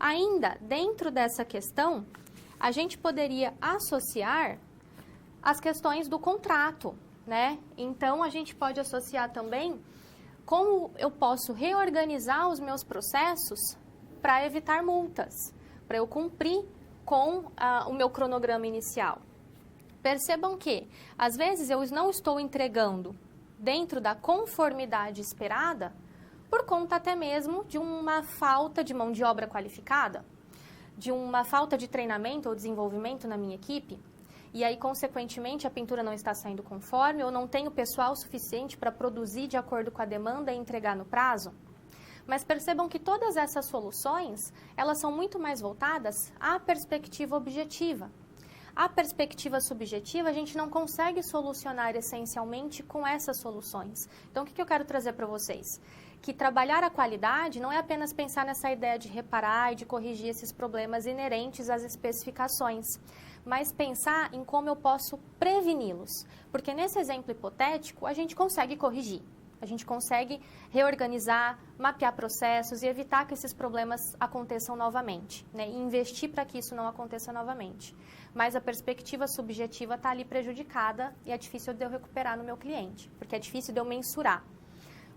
S1: Ainda, dentro dessa questão, a gente poderia associar as questões do contrato, né? Então, a gente pode associar também como eu posso reorganizar os meus processos para evitar multas, para eu cumprir com o meu cronograma inicial. Percebam que, às vezes, eu não estou entregando dentro da conformidade esperada por conta até mesmo de uma falta de mão de obra qualificada, de uma falta de treinamento ou desenvolvimento na minha equipe, e aí, consequentemente, a pintura não está saindo conforme, ou não tenho pessoal suficiente para produzir de acordo com a demanda e entregar no prazo. Mas percebam que todas essas soluções, elas são muito mais voltadas à perspectiva objetiva. A perspectiva subjetiva, a gente não consegue solucionar essencialmente com essas soluções. Então, o que eu quero trazer para vocês? Que trabalhar a qualidade não é apenas pensar nessa ideia de reparar e de corrigir esses problemas inerentes às especificações, mas pensar em como eu posso preveni-los. Porque nesse exemplo hipotético, a gente consegue corrigir. A gente consegue reorganizar, mapear processos e evitar que esses problemas aconteçam novamente, né? E investir para que isso não aconteça novamente. Mas a perspectiva subjetiva está ali prejudicada e é difícil de eu recuperar no meu cliente, porque é difícil de eu mensurar.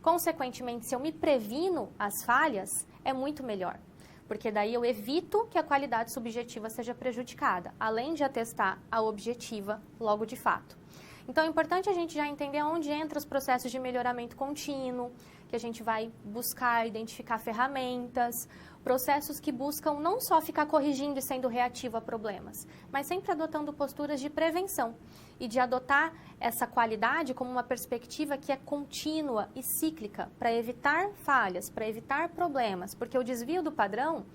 S1: Consequentemente, se eu me previno as falhas, é muito melhor, porque daí eu evito que a qualidade subjetiva seja prejudicada, além de atestar a objetiva logo de fato. Então, é importante a gente já entender onde entram os processos de melhoramento contínuo, que a gente vai buscar identificar ferramentas, processos que buscam não só ficar corrigindo e sendo reativo a problemas, mas sempre adotando posturas de prevenção. e de adotar essa qualidade como uma perspectiva que é contínua e cíclica para evitar falhas, para evitar problemas, porque o desvio do padrão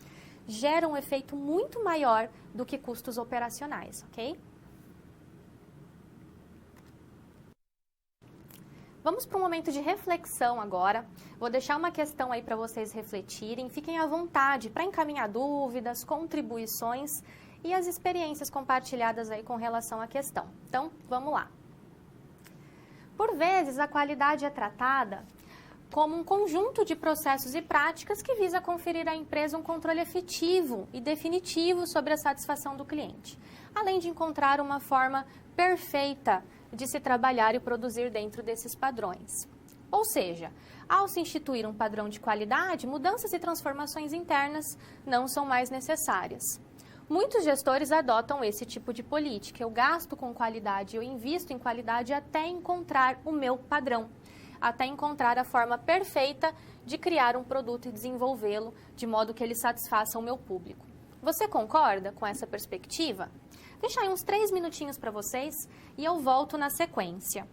S1: gera um efeito muito maior do que custos operacionais, ok? Vamos para um momento de reflexão agora. Vou deixar uma questão aí para vocês refletirem. Fiquem à vontade para encaminhar dúvidas, contribuições e as experiências compartilhadas aí com relação à questão. Então, vamos lá. Por vezes, a qualidade é tratada como um conjunto de processos e práticas que visa conferir à empresa um controle efetivo e definitivo sobre a satisfação do cliente, além de encontrar uma forma perfeita de se trabalhar e produzir dentro desses padrões. Ou seja, ao se instituir um padrão de qualidade, mudanças e transformações internas não são mais necessárias. Muitos gestores adotam esse tipo de política. Eu gasto com qualidade, eu invisto em qualidade até encontrar o meu padrão, até encontrar a forma perfeita de criar um produto e desenvolvê-lo de modo que ele satisfaça o meu público. Você concorda com essa perspectiva? Deixa aí uns 3 minutinhos para vocês e eu volto na sequência.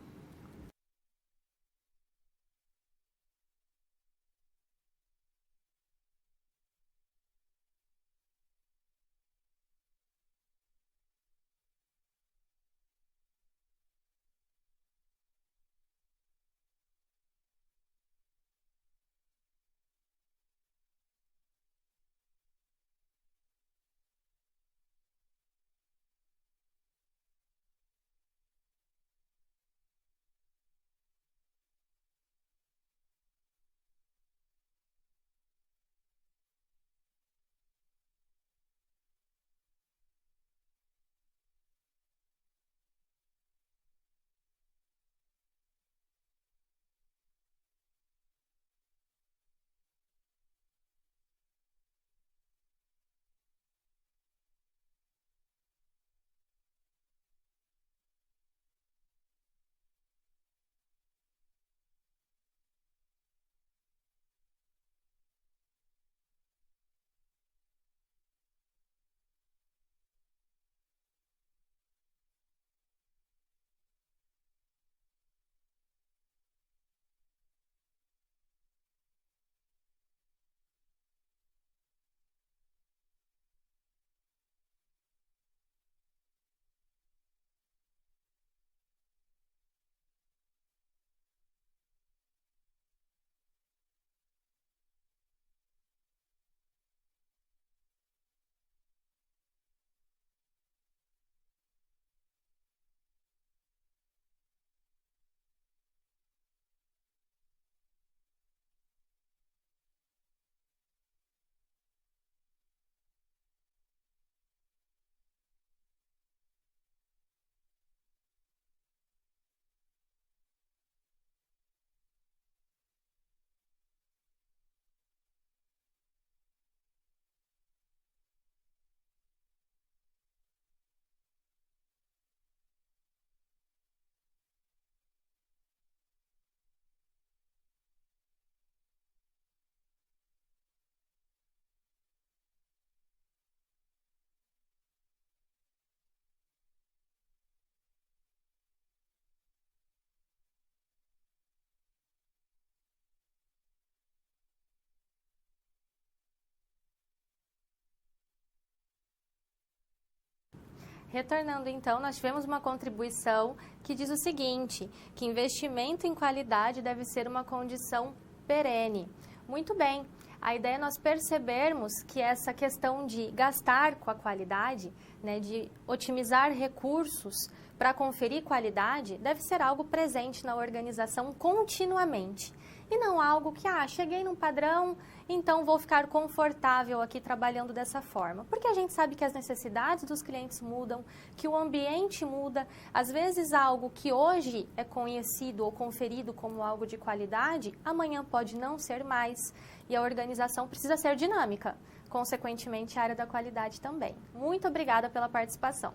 S1: Retornando então, nós tivemos uma contribuição que diz o seguinte, que investimento em qualidade deve ser uma condição perene. Muito bem, a ideia é nós percebermos que essa questão de gastar com a qualidade, né, de otimizar recursos para conferir qualidade, deve ser algo presente na organização continuamente. E não algo que, cheguei num padrão, então vou ficar confortável aqui trabalhando dessa forma. Porque a gente sabe que as necessidades dos clientes mudam, que o ambiente muda. Às vezes algo que hoje é conhecido ou conferido como algo de qualidade, amanhã pode não ser mais. E a organização precisa ser dinâmica. Consequentemente, a área da qualidade também. Muito obrigada pela participação.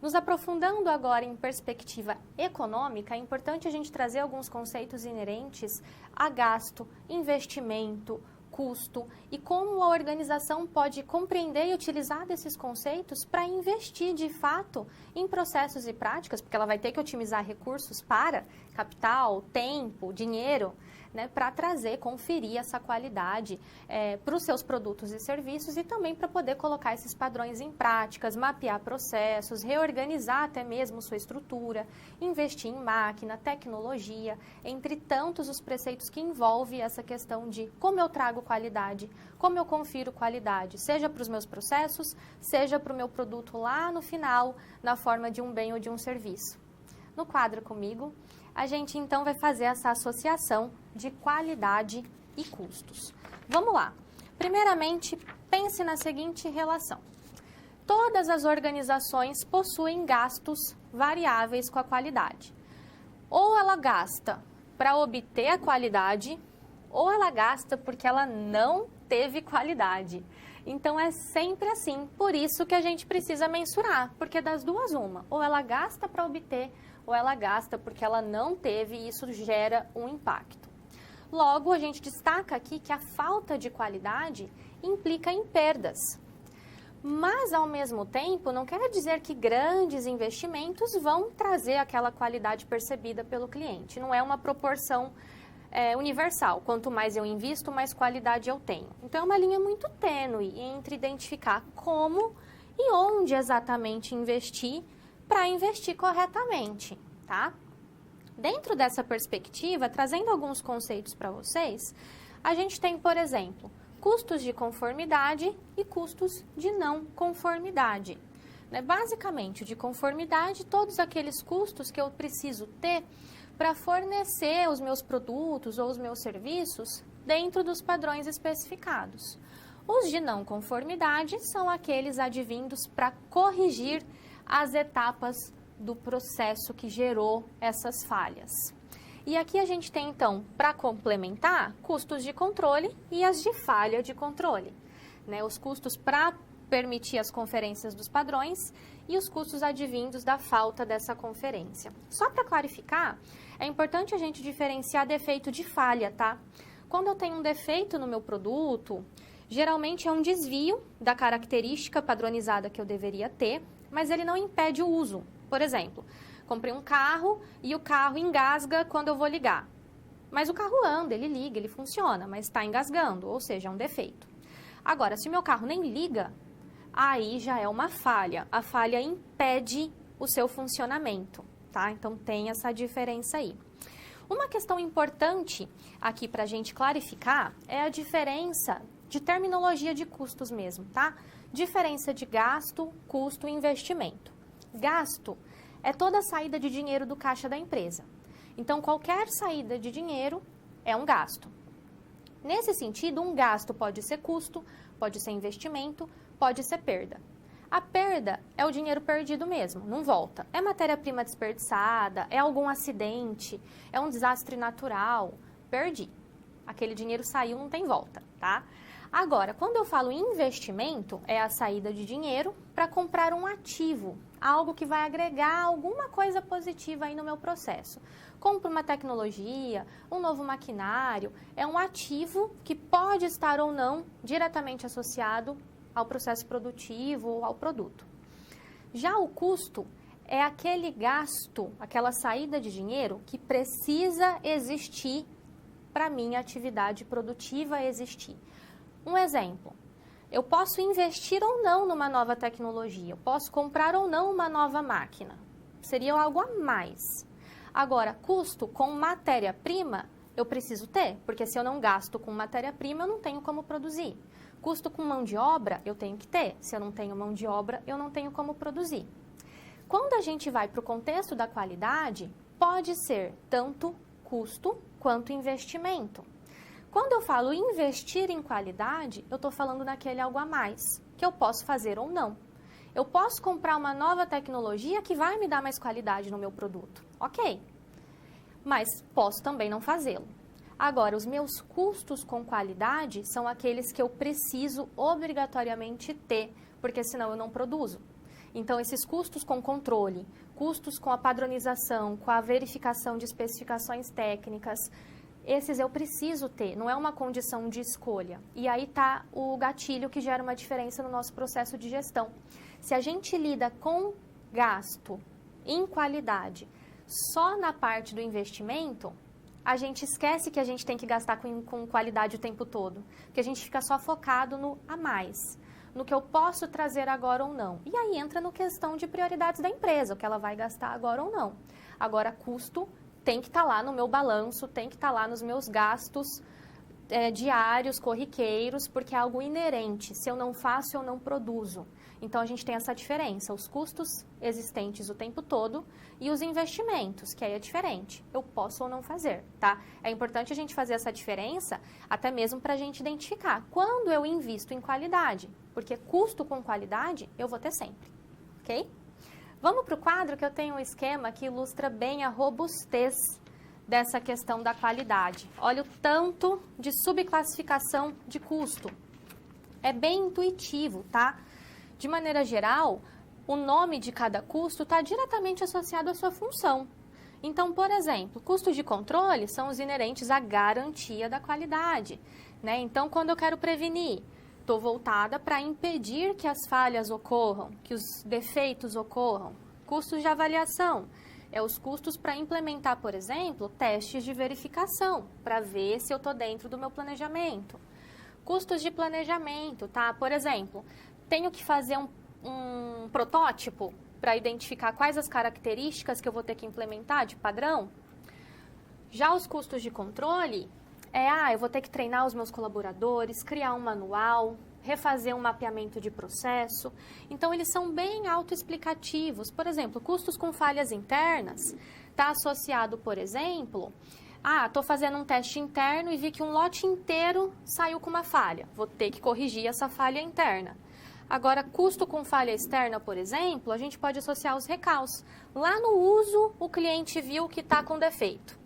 S1: Nos aprofundando agora em perspectiva econômica, é importante a gente trazer alguns conceitos inerentes a gasto, investimento, custo e como a organização pode compreender e utilizar desses conceitos para investir de fato em processos e práticas, porque ela vai ter que otimizar recursos para capital, tempo, dinheiro, né, para trazer, conferir essa qualidade para os seus produtos e serviços e também para poder colocar esses padrões em práticas, mapear processos, reorganizar até mesmo sua estrutura, investir em máquina, tecnologia, entre tantos os preceitos que envolvem essa questão de como eu trago qualidade, como eu confiro qualidade, seja para os meus processos, seja para o meu produto lá no final, na forma de um bem ou de um serviço. No quadro comigo, a gente então vai fazer essa associação de qualidade e custos. Vamos lá. Primeiramente, pense na seguinte relação. Todas as organizações possuem gastos variáveis com a qualidade. Ou ela gasta para obter a qualidade, ou ela gasta porque ela não teve qualidade. Então, é sempre assim. Por isso que a gente precisa mensurar, porque das duas uma. Ou ela gasta para obter, ou ela gasta porque ela não teve e isso gera um impacto. Logo, a gente destaca aqui que a falta de qualidade implica em perdas. Mas, ao mesmo tempo, não quer dizer que grandes investimentos vão trazer aquela qualidade percebida pelo cliente. Não é uma proporção universal. Quanto mais eu invisto, mais qualidade eu tenho. Então, é uma linha muito tênue entre identificar como e onde exatamente investir para investir corretamente, tá? Dentro dessa perspectiva, trazendo alguns conceitos para vocês, a gente tem, por exemplo, custos de conformidade e custos de não conformidade. Né? Basicamente, de conformidade, todos aqueles custos que eu preciso ter para fornecer os meus produtos ou os meus serviços dentro dos padrões especificados. Os de não conformidade são aqueles advindos para corrigir as etapas do processo que gerou essas falhas. E aqui a gente tem, então, para complementar, custos de controle e as de falha de controle. Né? Os custos para permitir as conferências dos padrões e os custos advindos da falta dessa conferência. Só para clarificar, é importante a gente diferenciar defeito de falha, tá? Quando eu tenho um defeito no meu produto, geralmente é um desvio da característica padronizada que eu deveria ter, mas ele não impede o uso. Por exemplo, comprei um carro e o carro engasga quando eu vou ligar. Mas o carro anda, ele liga, ele funciona, mas está engasgando, ou seja, é um defeito. Agora, se o meu carro nem liga, aí já é uma falha. A falha impede o seu funcionamento, tá? Então, tem essa diferença aí. Uma questão importante aqui para a gente clarificar é a diferença de terminologia de custos mesmo, tá? Diferença de gasto, custo e investimento. Gasto é toda a saída de dinheiro do caixa da empresa. Então, qualquer saída de dinheiro é um gasto. Nesse sentido, um gasto pode ser custo, pode ser investimento, pode ser perda. A perda é o dinheiro perdido mesmo, não volta. É matéria-prima desperdiçada, é algum acidente, é um desastre natural. Perdi. Aquele dinheiro saiu, não tem volta, tá? Agora, quando eu falo investimento, é a saída de dinheiro para comprar um ativo, algo que vai agregar alguma coisa positiva aí no meu processo. Compro uma tecnologia, um novo maquinário, é um ativo que pode estar ou não diretamente associado ao processo produtivo ou ao produto. Já o custo é aquele gasto, aquela saída de dinheiro que precisa existir para a minha atividade produtiva existir. Um exemplo, eu posso investir ou não numa nova tecnologia, eu posso comprar ou não uma nova máquina, seria algo a mais. Agora, custo com matéria-prima, eu preciso ter, porque se eu não gasto com matéria-prima, eu não tenho como produzir. Custo com mão de obra, eu tenho que ter, se eu não tenho mão de obra, eu não tenho como produzir. Quando a gente vai para o contexto da qualidade, pode ser tanto custo quanto investimento. Quando eu falo investir em qualidade, eu estou falando naquele algo a mais, que eu posso fazer ou não. Eu posso comprar uma nova tecnologia que vai me dar mais qualidade no meu produto, ok. Mas posso também não fazê-lo. Agora, os meus custos com qualidade são aqueles que eu preciso obrigatoriamente ter, porque senão eu não produzo. Então, esses custos com controle, custos com a padronização, com a verificação de especificações técnicas, esses eu preciso ter, não é uma condição de escolha. E aí está o gatilho que gera uma diferença no nosso processo de gestão. Se a gente lida com gasto em qualidade só na parte do investimento, a gente esquece que a gente tem que gastar com qualidade o tempo todo. Porque a gente fica só focado no a mais, no que eu posso trazer agora ou não. E aí entra no questão de prioridades da empresa, o que ela vai gastar agora ou não. Agora, custo tem que estar lá no meu balanço, tem que estar lá nos meus gastos diários, corriqueiros, porque é algo inerente. Se eu não faço, eu não produzo. Então, a gente tem essa diferença, os custos existentes o tempo todo e os investimentos, que aí é diferente. Eu posso ou não fazer, tá? É importante a gente fazer essa diferença, até mesmo para a gente identificar quando eu invisto em qualidade, porque custo com qualidade eu vou ter sempre, ok? Vamos para o quadro que eu tenho um esquema que ilustra bem a robustez dessa questão da qualidade. Olha o tanto de subclassificação de custo. É bem intuitivo, tá? De maneira geral, o nome de cada custo está diretamente associado à sua função. Então, por exemplo, custos de controle são os inerentes à garantia da qualidade, né? Então, quando eu quero prevenir, estou voltada para impedir que as falhas ocorram, que os defeitos ocorram. Custos de avaliação, os custos para implementar, por exemplo, testes de verificação, para ver se eu estou dentro do meu planejamento. Custos de planejamento, tá? Por exemplo, tenho que fazer um protótipo para identificar quais as características que eu vou ter que implementar de padrão. Já os custos de controle, eu vou ter que treinar os meus colaboradores, criar um manual, refazer um mapeamento de processo. Então, eles são bem autoexplicativos. Por exemplo, custos com falhas internas está associado, por exemplo, estou fazendo um teste interno e vi que um lote inteiro saiu com uma falha. Vou ter que corrigir essa falha interna. Agora, custo com falha externa, por exemplo, a gente pode associar os recalques. Lá no uso, o cliente viu que está com defeito.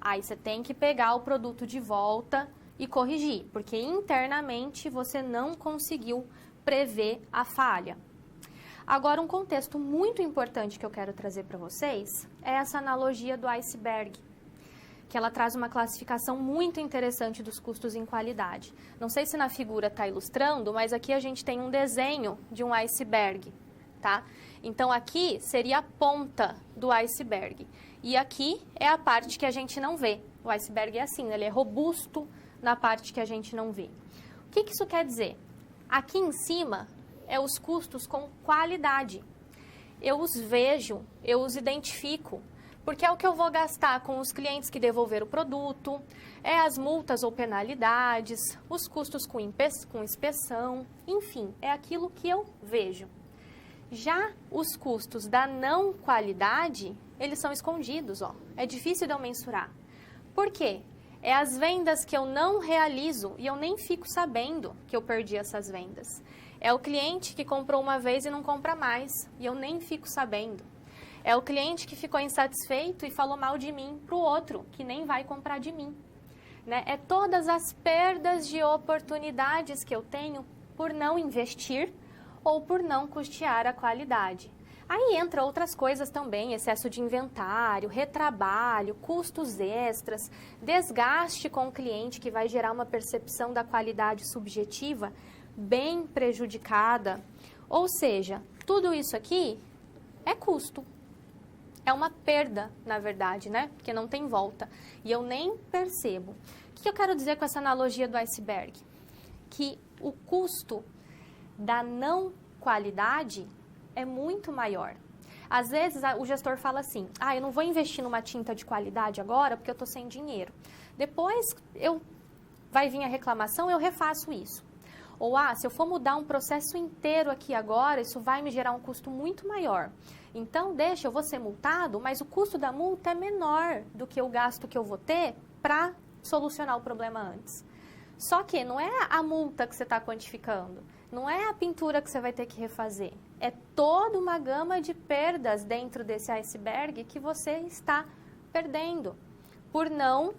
S1: Aí você tem que pegar o produto de volta e corrigir, porque internamente você não conseguiu prever a falha. Agora, um contexto muito importante que eu quero trazer para vocês é essa analogia do iceberg, que ela traz uma classificação muito interessante dos custos em qualidade. Não sei se na figura está ilustrando, mas aqui a gente tem um desenho de um iceberg, tá? Então, aqui seria a ponta do iceberg. E aqui é a parte que a gente não vê. O iceberg é assim, ele é robusto na parte que a gente não vê. O que isso quer dizer? Aqui em cima é os custos com qualidade. Eu os vejo, eu os identifico, porque é o que eu vou gastar com os clientes que devolveram o produto, é as multas ou penalidades, os custos com inspeção, enfim, é aquilo que eu vejo. Já os custos da não qualidade, eles são escondidos, é difícil de eu mensurar. Por quê? É as vendas que eu não realizo e eu nem fico sabendo que eu perdi essas vendas. É o cliente que comprou uma vez e não compra mais e eu nem fico sabendo. É o cliente que ficou insatisfeito e falou mal de mim para o outro, que nem vai comprar de mim. Né? É todas as perdas de oportunidades que eu tenho por não investir ou por não custear a qualidade. Aí entra outras coisas também, excesso de inventário, retrabalho, custos extras, desgaste com o cliente que vai gerar uma percepção da qualidade subjetiva bem prejudicada. Ou seja, tudo isso aqui é custo. É uma perda, na verdade, né? Porque não tem volta. E eu nem percebo. O que eu quero dizer com essa analogia do iceberg? Que o custo da não qualidade é muito maior. Às vezes, o gestor fala assim, eu não vou investir numa tinta de qualidade agora porque eu estou sem dinheiro. Depois, vai vir a reclamação, eu refaço isso. Ou, se eu for mudar um processo inteiro aqui agora, isso vai me gerar um custo muito maior. Então, eu vou ser multado, mas o custo da multa é menor do que o gasto que eu vou ter para solucionar o problema antes. Só que não é a multa que você está quantificando, não é a pintura que você vai ter que refazer. É toda uma gama de perdas dentro desse iceberg que você está perdendo por não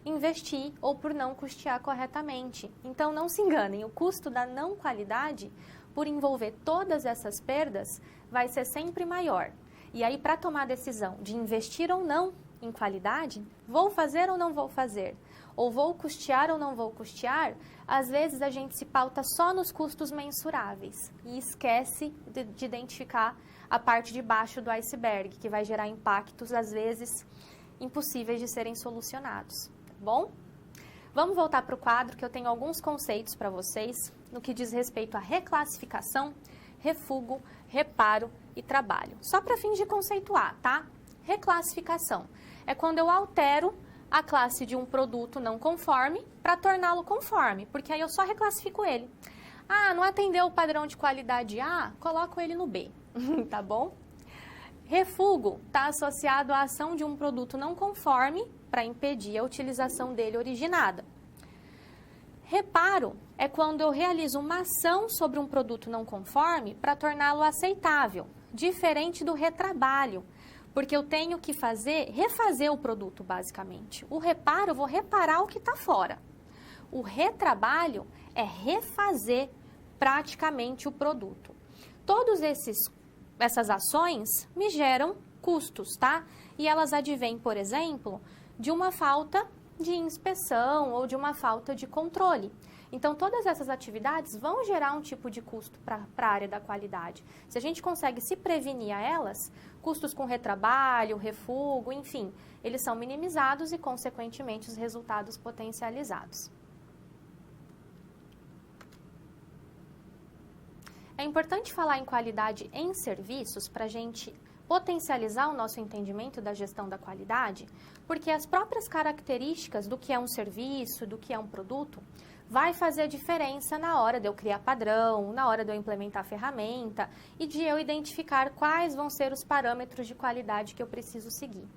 S1: investir ou por não custear corretamente. Então, não se enganem, o custo da não qualidade, por envolver todas essas perdas, vai ser sempre maior. E aí, para tomar a decisão de investir ou não em qualidade, vou fazer ou não vou fazer? ou vou custear ou não vou custear, às vezes a gente se pauta só nos custos mensuráveis e esquece de identificar a parte de baixo do iceberg, que vai gerar impactos, às vezes, impossíveis de serem solucionados, tá bom? Vamos voltar para o quadro, que eu tenho alguns conceitos para vocês no que diz respeito à reclassificação, refugo, reparo e trabalho. Só para fins de conceituar, tá? Reclassificação é quando eu altero a classe de um produto não conforme para torná-lo conforme, porque aí eu só reclassifico ele. Ah, não atendeu o padrão de qualidade A? Coloco ele no B, tá bom? Refugo está associado à ação de um produto não conforme para impedir a utilização dele originada. Reparo é quando eu realizo uma ação sobre um produto não conforme para torná-lo aceitável, diferente do retrabalho, porque eu tenho que refazer o produto, basicamente. O reparo, eu vou reparar o que está fora. O retrabalho é refazer praticamente o produto. Todas essas ações me geram custos, tá? E elas advêm, por exemplo, de uma falta de inspeção ou de uma falta de controle. Então, todas essas atividades vão gerar um tipo de custo para a área da qualidade. Se a gente consegue se prevenir a elas, custos com retrabalho, refugo, enfim, eles são minimizados e, consequentemente, os resultados potencializados. É importante falar em qualidade em serviços para a gente potencializar o nosso entendimento da gestão da qualidade, porque as próprias características do que é um serviço, do que é um produto, vai fazer diferença na hora de eu criar padrão, na hora de eu implementar a ferramenta e de eu identificar quais vão ser os parâmetros de qualidade que eu preciso seguir.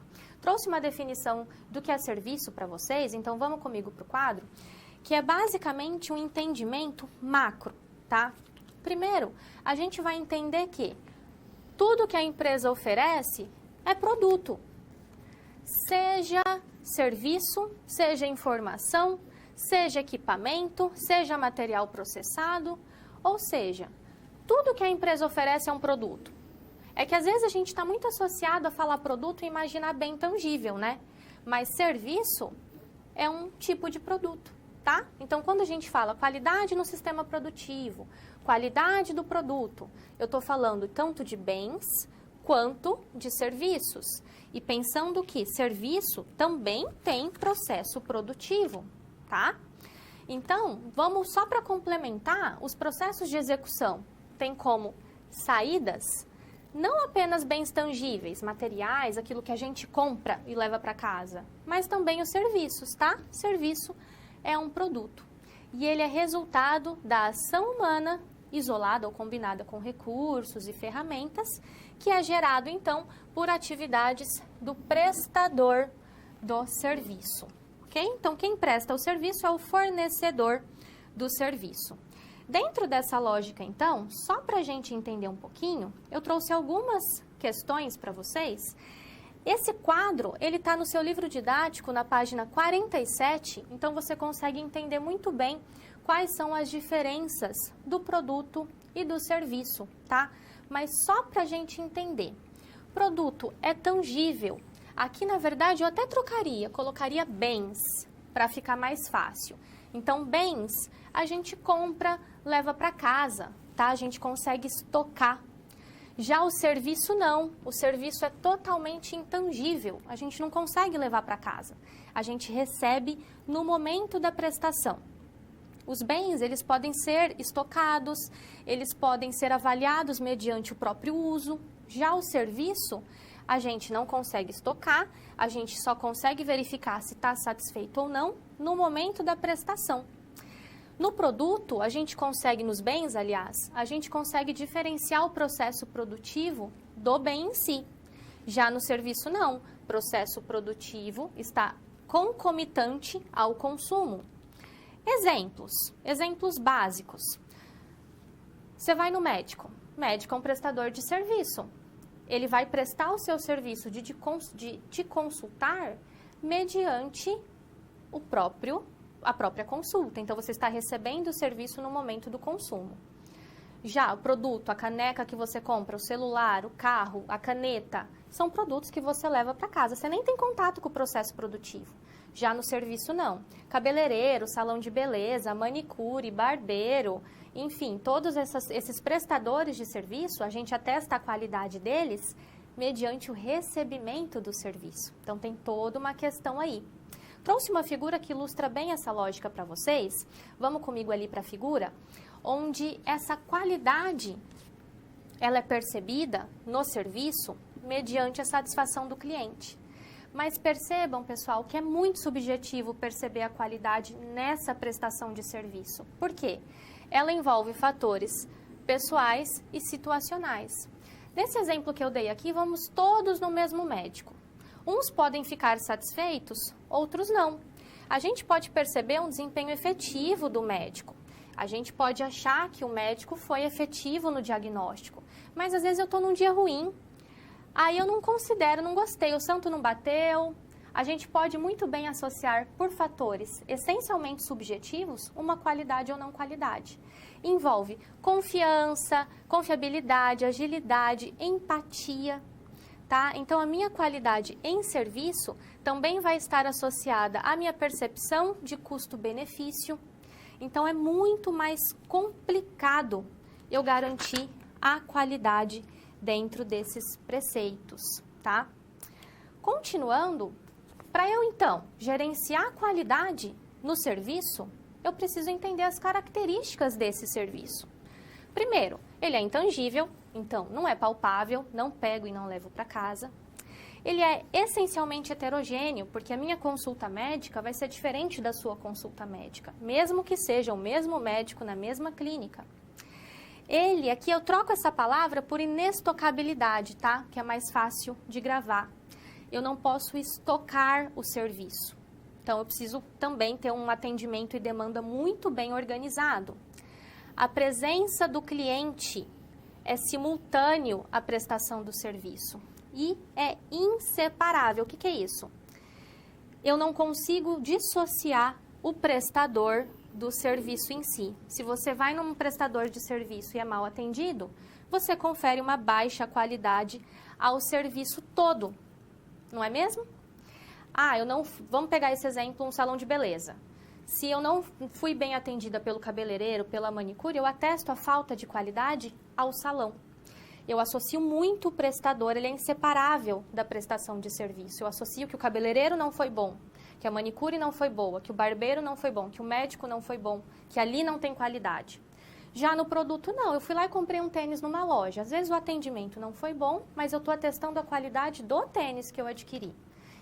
S1: Trouxe uma definição do que é serviço para vocês, então vamos comigo para o quadro, que é basicamente um entendimento macro, tá? Primeiro, a gente vai entender que tudo que a empresa oferece é produto, seja serviço, seja informação, seja equipamento, seja material processado, ou seja, tudo que a empresa oferece é um produto. É que às vezes a gente está muito associado a falar produto e imaginar bem tangível, né? Mas serviço é um tipo de produto, tá? Então, quando a gente fala qualidade no sistema produtivo, qualidade do produto, eu estou falando tanto de bens quanto de serviços. E pensando que serviço também tem processo produtivo, tá? Então, vamos só para complementar, os processos de execução tem como saídas não apenas bens tangíveis, materiais, aquilo que a gente compra e leva para casa, mas também os serviços, tá? Serviço é um produto e ele é resultado da ação humana isolada ou combinada com recursos e ferramentas, que é gerado, então, por atividades do prestador do serviço, ok? Então, quem presta o serviço é o fornecedor do serviço. Dentro dessa lógica, então, só para a gente entender um pouquinho, eu trouxe algumas questões para vocês. Esse quadro, ele está no seu livro didático, na página 47, então você consegue entender muito bem quais são as diferenças do produto e do serviço, tá? Mas só para a gente entender. Produto é tangível. Aqui, na verdade, eu até trocaria, colocaria bens, para ficar mais fácil. Então, bens, a gente compra, leva para casa, tá? A gente consegue estocar. Já o serviço, não. O serviço é totalmente intangível. A gente não consegue levar para casa. A gente recebe no momento da prestação. Os bens, eles podem ser estocados, eles podem ser avaliados mediante o próprio uso. Já o serviço, a gente não consegue estocar, a gente só consegue verificar se está satisfeito ou não no momento da prestação. No produto, a gente consegue, nos bens, aliás, a gente consegue diferenciar o processo produtivo do bem em si. Já no serviço, não. O processo produtivo está concomitante ao consumo. Exemplos básicos. Você vai no médico. O médico é um prestador de serviço. Ele vai prestar o seu serviço de te consultar mediante a própria consulta. Então, você está recebendo o serviço no momento do consumo. Já o produto, a caneca que você compra, o celular, o carro, a caneta, são produtos que você leva para casa. Você nem tem contato com o processo produtivo. Já no serviço, não. Cabeleireiro, salão de beleza, manicure, barbeiro, enfim, todos esses prestadores de serviço, a gente atesta a qualidade deles mediante o recebimento do serviço. Então, tem toda uma questão aí. Trouxe uma figura que ilustra bem essa lógica para vocês. Vamos comigo ali para a figura, onde essa qualidade ela é percebida no serviço mediante a satisfação do cliente. Mas percebam, pessoal, que é muito subjetivo perceber a qualidade nessa prestação de serviço. Por quê? Ela envolve fatores pessoais e situacionais. Nesse exemplo que eu dei aqui, vamos todos no mesmo médico. Uns podem ficar satisfeitos, outros não. A gente pode perceber um desempenho efetivo do médico. A gente pode achar que o médico foi efetivo no diagnóstico, mas às vezes eu estou num dia ruim. Aí eu não considero, não gostei, o santo não bateu. A gente pode muito bem associar por fatores essencialmente subjetivos uma qualidade ou não qualidade. Envolve confiança, confiabilidade, agilidade, empatia, tá? Então a minha qualidade em serviço também vai estar associada à minha percepção de custo-benefício. Então é muito mais complicado eu garantir a qualidade dentro desses preceitos, tá? Continuando, para eu então gerenciar a qualidade no serviço, eu preciso entender as características desse serviço. Primeiro, ele é intangível, então não é palpável, não pego e não levo para casa. Ele é essencialmente heterogêneo, porque a minha consulta médica vai ser diferente da sua consulta médica, mesmo que seja o mesmo médico na mesma clínica. Ele, aqui eu troco essa palavra por inestocabilidade, tá? Que é mais fácil de gravar. Eu não posso estocar o serviço. Então, eu preciso também ter um atendimento e demanda muito bem organizado. A presença do cliente é simultâneo à prestação do serviço e é inseparável. O que é isso? Eu não consigo dissociar o prestador do serviço em si. Se você vai num prestador de serviço e é mal atendido, você confere uma baixa qualidade ao serviço todo, não é mesmo? Vamos pegar esse exemplo, um salão de beleza. Se eu não fui bem atendida pelo cabeleireiro, pela manicure, eu atesto a falta de qualidade ao salão. Eu associo muito o prestador, ele é inseparável da prestação de serviço. Eu associo que o cabeleireiro não foi bom, que a manicure não foi boa, que o barbeiro não foi bom, que o médico não foi bom, que ali não tem qualidade. Já no produto, não. Eu fui lá e comprei um tênis numa loja. Às vezes o atendimento não foi bom, mas eu estou atestando a qualidade do tênis que eu adquiri.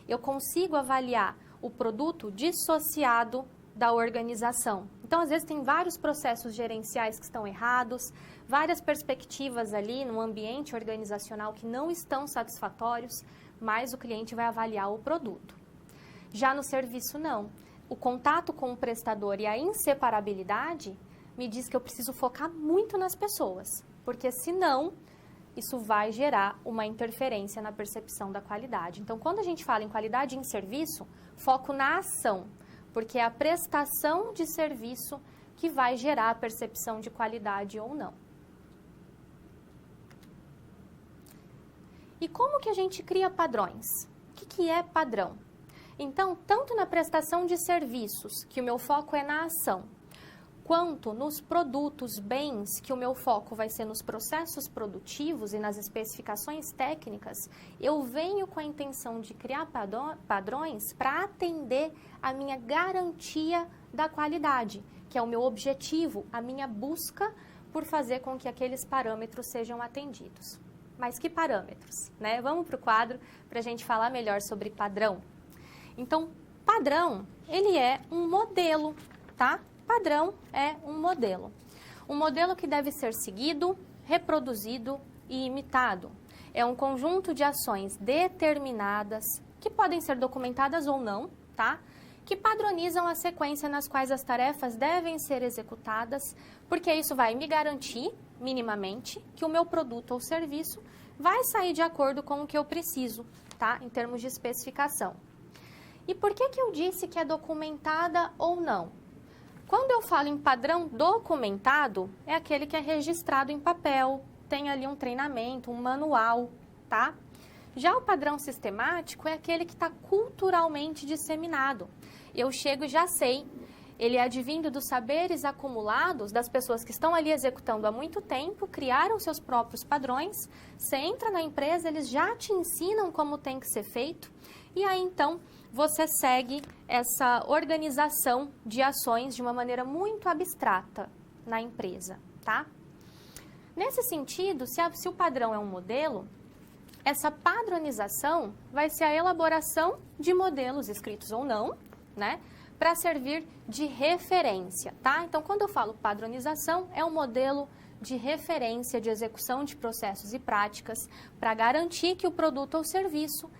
S1: Eu consigo avaliar o produto dissociado da organização. Então, às vezes, tem vários processos gerenciais que estão errados, várias perspectivas ali no ambiente organizacional que não estão satisfatórios, mas o cliente vai avaliar o produto. Já no serviço, não. O contato com o prestador e a inseparabilidade me diz que eu preciso focar muito nas pessoas, porque senão isso vai gerar uma interferência na percepção da qualidade. Então, quando a gente fala em qualidade em serviço, foco na ação, porque é a prestação de serviço que vai gerar a percepção de qualidade ou não. E como que a gente cria padrões? O que é padrão? Então, tanto na prestação de serviços, que o meu foco é na ação, quanto nos produtos, bens, que o meu foco vai ser nos processos produtivos e nas especificações técnicas, eu venho com a intenção de criar padrões para atender a minha garantia da qualidade, que é o meu objetivo, a minha busca por fazer com que aqueles parâmetros sejam atendidos. Mas que parâmetros, né? Vamos para o quadro para a gente falar melhor sobre padrão. Então, padrão, ele é um modelo, tá? Padrão é um modelo. Um modelo que deve ser seguido, reproduzido e imitado. É um conjunto de ações determinadas, que podem ser documentadas ou não, tá? Que padronizam a sequência nas quais as tarefas devem ser executadas, porque isso vai me garantir, minimamente, que o meu produto ou serviço vai sair de acordo com o que eu preciso, tá? Em termos de especificação. E por que eu disse que é documentada ou não? Quando eu falo em padrão documentado, é aquele que é registrado em papel, tem ali um treinamento, um manual, tá? Já o padrão sistemático é aquele que está culturalmente disseminado. Eu chego e já sei, ele é advindo dos saberes acumulados das pessoas que estão ali executando há muito tempo, criaram seus próprios padrões, você entra na empresa, eles já te ensinam como tem que ser feito, e aí então você segue essa organização de ações de uma maneira muito abstrata na empresa, tá? Nesse sentido, se o padrão é um modelo, essa padronização vai ser a elaboração de modelos escritos ou não, né? Para servir de referência, tá? Então, quando eu falo padronização, é um modelo de referência de execução de processos e práticas para garantir que o produto ou serviço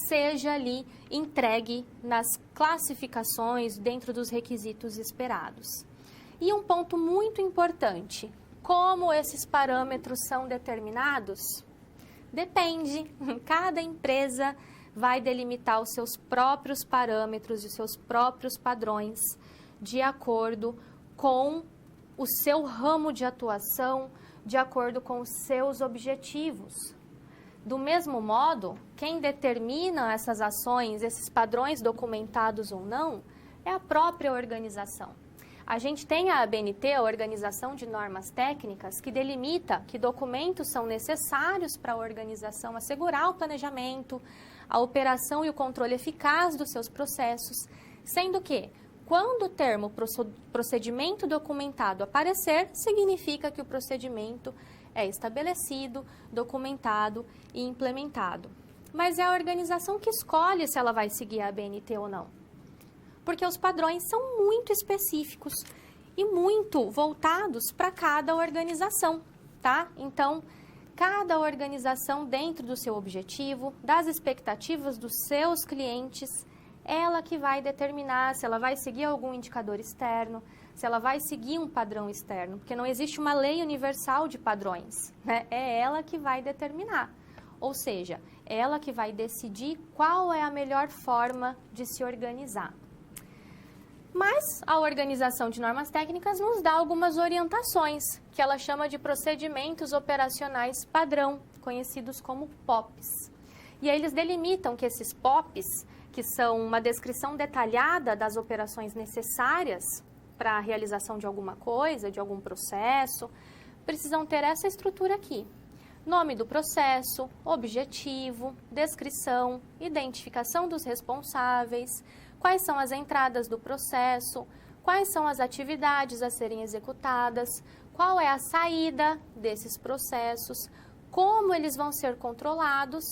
S1: seja ali entregue nas classificações dentro dos requisitos esperados. E um ponto muito importante, como esses parâmetros são determinados? Depende, cada empresa vai delimitar os seus próprios parâmetros e os seus próprios padrões de acordo com o seu ramo de atuação, de acordo com os seus objetivos. Do mesmo modo, quem determina essas ações, esses padrões documentados ou não, é a própria organização. A gente tem a ABNT, a Organização de Normas Técnicas, que delimita que documentos são necessários para a organização assegurar o planejamento, a operação e o controle eficaz dos seus processos, sendo que, quando o termo procedimento documentado aparecer, significa que o procedimento é estabelecido, documentado e implementado. Mas é a organização que escolhe se ela vai seguir a ABNT ou não. Porque os padrões são muito específicos e muito voltados para cada organização, tá? Então, cada organização dentro do seu objetivo, das expectativas dos seus clientes, ela que vai determinar se ela vai seguir algum indicador externo, se ela vai seguir um padrão externo, porque não existe uma lei universal de padrões, né? É ela que vai determinar, ou seja, ela que vai decidir qual é a melhor forma de se organizar. Mas a Organização de Normas Técnicas nos dá algumas orientações, que ela chama de procedimentos operacionais padrão, conhecidos como POPs. E aí eles delimitam que esses POPs, que são uma descrição detalhada das operações necessárias para a realização de alguma coisa, de algum processo, precisam ter essa estrutura aqui. Nome do processo, objetivo, descrição, identificação dos responsáveis, quais são as entradas do processo, quais são as atividades a serem executadas, qual é a saída desses processos, como eles vão ser controlados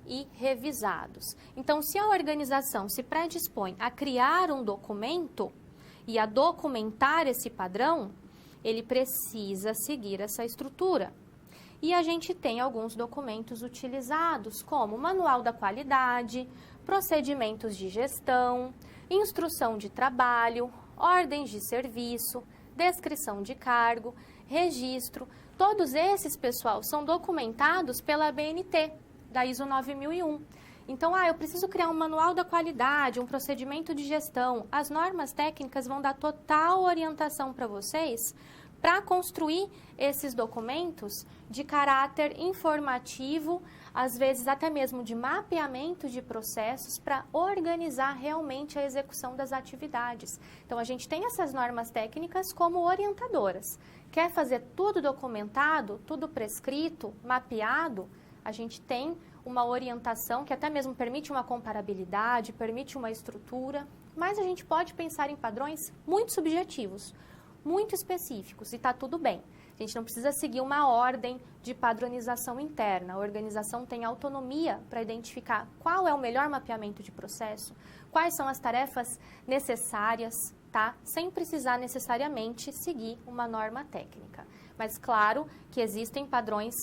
S1: e revisados. Então, se a organização se predispõe a criar um documento e a documentar esse padrão, ele precisa seguir essa estrutura. E a gente tem alguns documentos utilizados, como Manual da Qualidade, procedimentos de gestão, instrução de trabalho, ordens de serviço, descrição de cargo, registro. Todos esses, pessoal, são documentados pela ABNT, da ISO 9001. Então, eu preciso criar um manual da qualidade, um procedimento de gestão. As normas técnicas vão dar total orientação para vocês para construir esses documentos de caráter informativo, às vezes até mesmo de mapeamento de processos para organizar realmente a execução das atividades. Então, a gente tem essas normas técnicas como orientadoras. Quer fazer tudo documentado, tudo prescrito, mapeado? A gente tem uma orientação que até mesmo permite uma comparabilidade, permite uma estrutura, mas a gente pode pensar em padrões muito subjetivos, muito específicos, e está tudo bem. A gente não precisa seguir uma ordem de padronização interna. A organização tem autonomia para identificar qual é o melhor mapeamento de processo, quais são as tarefas necessárias, tá? Sem precisar necessariamente seguir uma norma técnica. Mas claro que existem padrões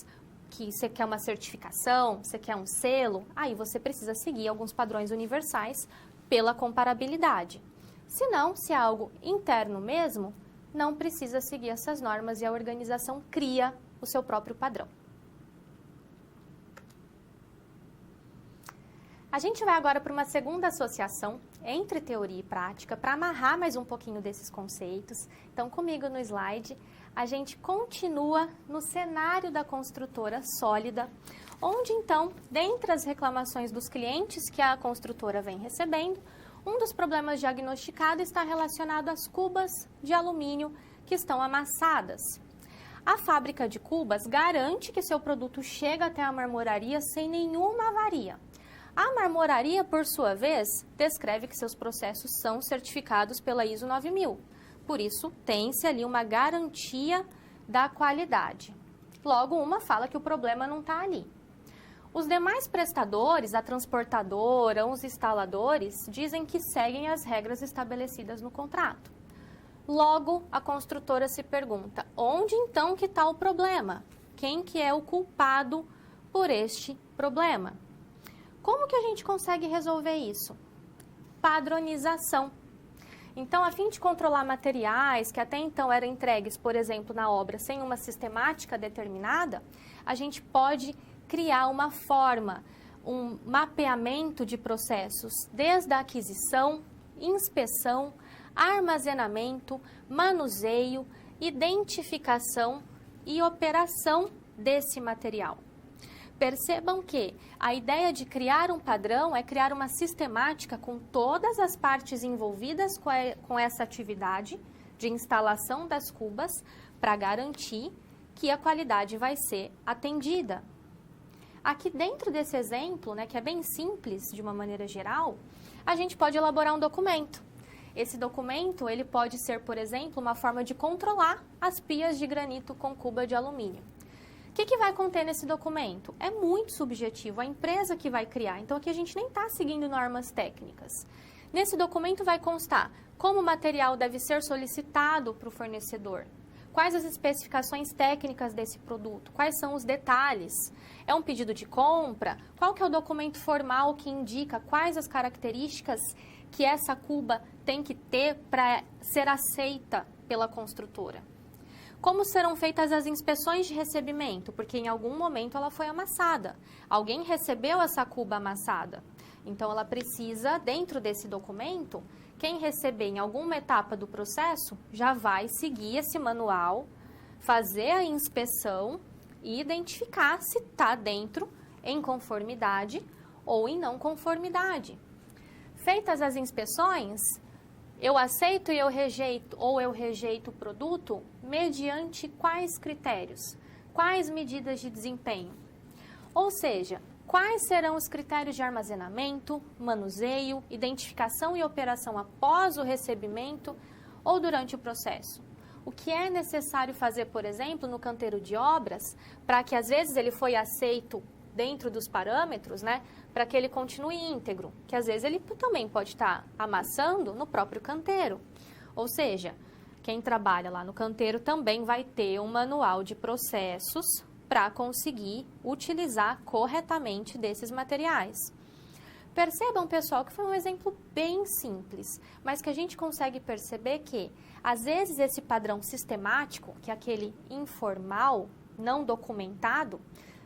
S1: que você quer uma certificação, você quer um selo, aí você precisa seguir alguns padrões universais pela comparabilidade. Se não, se é algo interno mesmo, não precisa seguir essas normas e a organização cria o seu próprio padrão. A gente vai agora para uma segunda associação entre teoria e prática para amarrar mais um pouquinho desses conceitos. Então, comigo no slide, a gente continua no cenário da construtora sólida, onde então, dentre as reclamações dos clientes que a construtora vem recebendo, um dos problemas diagnosticados está relacionado às cubas de alumínio que estão amassadas. A fábrica de cubas garante que seu produto chega até a marmoraria sem nenhuma avaria. A marmoraria, por sua vez, descreve que seus processos são certificados pela ISO 9000. Por isso, tem-se ali uma garantia da qualidade. Logo, uma fala que o problema não está ali. Os demais prestadores, a transportadora, os instaladores, dizem que seguem as regras estabelecidas no contrato. Logo, a construtora se pergunta, onde então que está o problema? Quem que é o culpado por este problema? Como que a gente consegue resolver isso? Padronização. Então, a fim de controlar materiais que até então eram entregues, por exemplo, na obra sem uma sistemática determinada, a gente pode criar uma forma, um mapeamento de processos, desde a aquisição, inspeção, armazenamento, manuseio, identificação e operação desse material. Percebam que a ideia de criar um padrão é criar uma sistemática com todas as partes envolvidas com essa atividade de instalação das cubas para garantir que a qualidade vai ser atendida. Aqui dentro desse exemplo, né, que é bem simples de uma maneira geral, a gente pode elaborar um documento. Esse documento ele pode ser, por exemplo, uma forma de controlar as pias de granito com cuba de alumínio. O que vai conter nesse documento? É muito subjetivo, a empresa que vai criar, então aqui a gente nem está seguindo normas técnicas. Nesse documento vai constar como o material deve ser solicitado para o fornecedor, quais as especificações técnicas desse produto, quais são os detalhes, é um pedido de compra, qual que é o documento formal que indica quais as características que essa cuba tem que ter para ser aceita pela construtora. Como serão feitas as inspeções de recebimento? Porque em algum momento ela foi amassada. Alguém recebeu essa cuba amassada. Então, ela precisa, dentro desse documento, quem receber em alguma etapa do processo já vai seguir esse manual, fazer a inspeção e identificar se está dentro, em conformidade ou em não conformidade. Feitas as inspeções, eu aceito e eu rejeito ou eu rejeito o produto mediante quais critérios? Quais medidas de desempenho? Ou seja, quais serão os critérios de armazenamento, manuseio, identificação e operação após o recebimento ou durante o processo? O que é necessário fazer, por exemplo, no canteiro de obras, para que às vezes ele foi aceito dentro dos parâmetros, né, para que ele continue íntegro, que às vezes ele também pode estar amassando no próprio canteiro. Ou seja, quem trabalha lá no canteiro também vai ter um manual de processos para conseguir utilizar corretamente desses materiais. Percebam, pessoal, que foi um exemplo bem simples, mas que a gente consegue perceber que, às vezes, esse padrão sistemático, que é aquele informal, não documentado,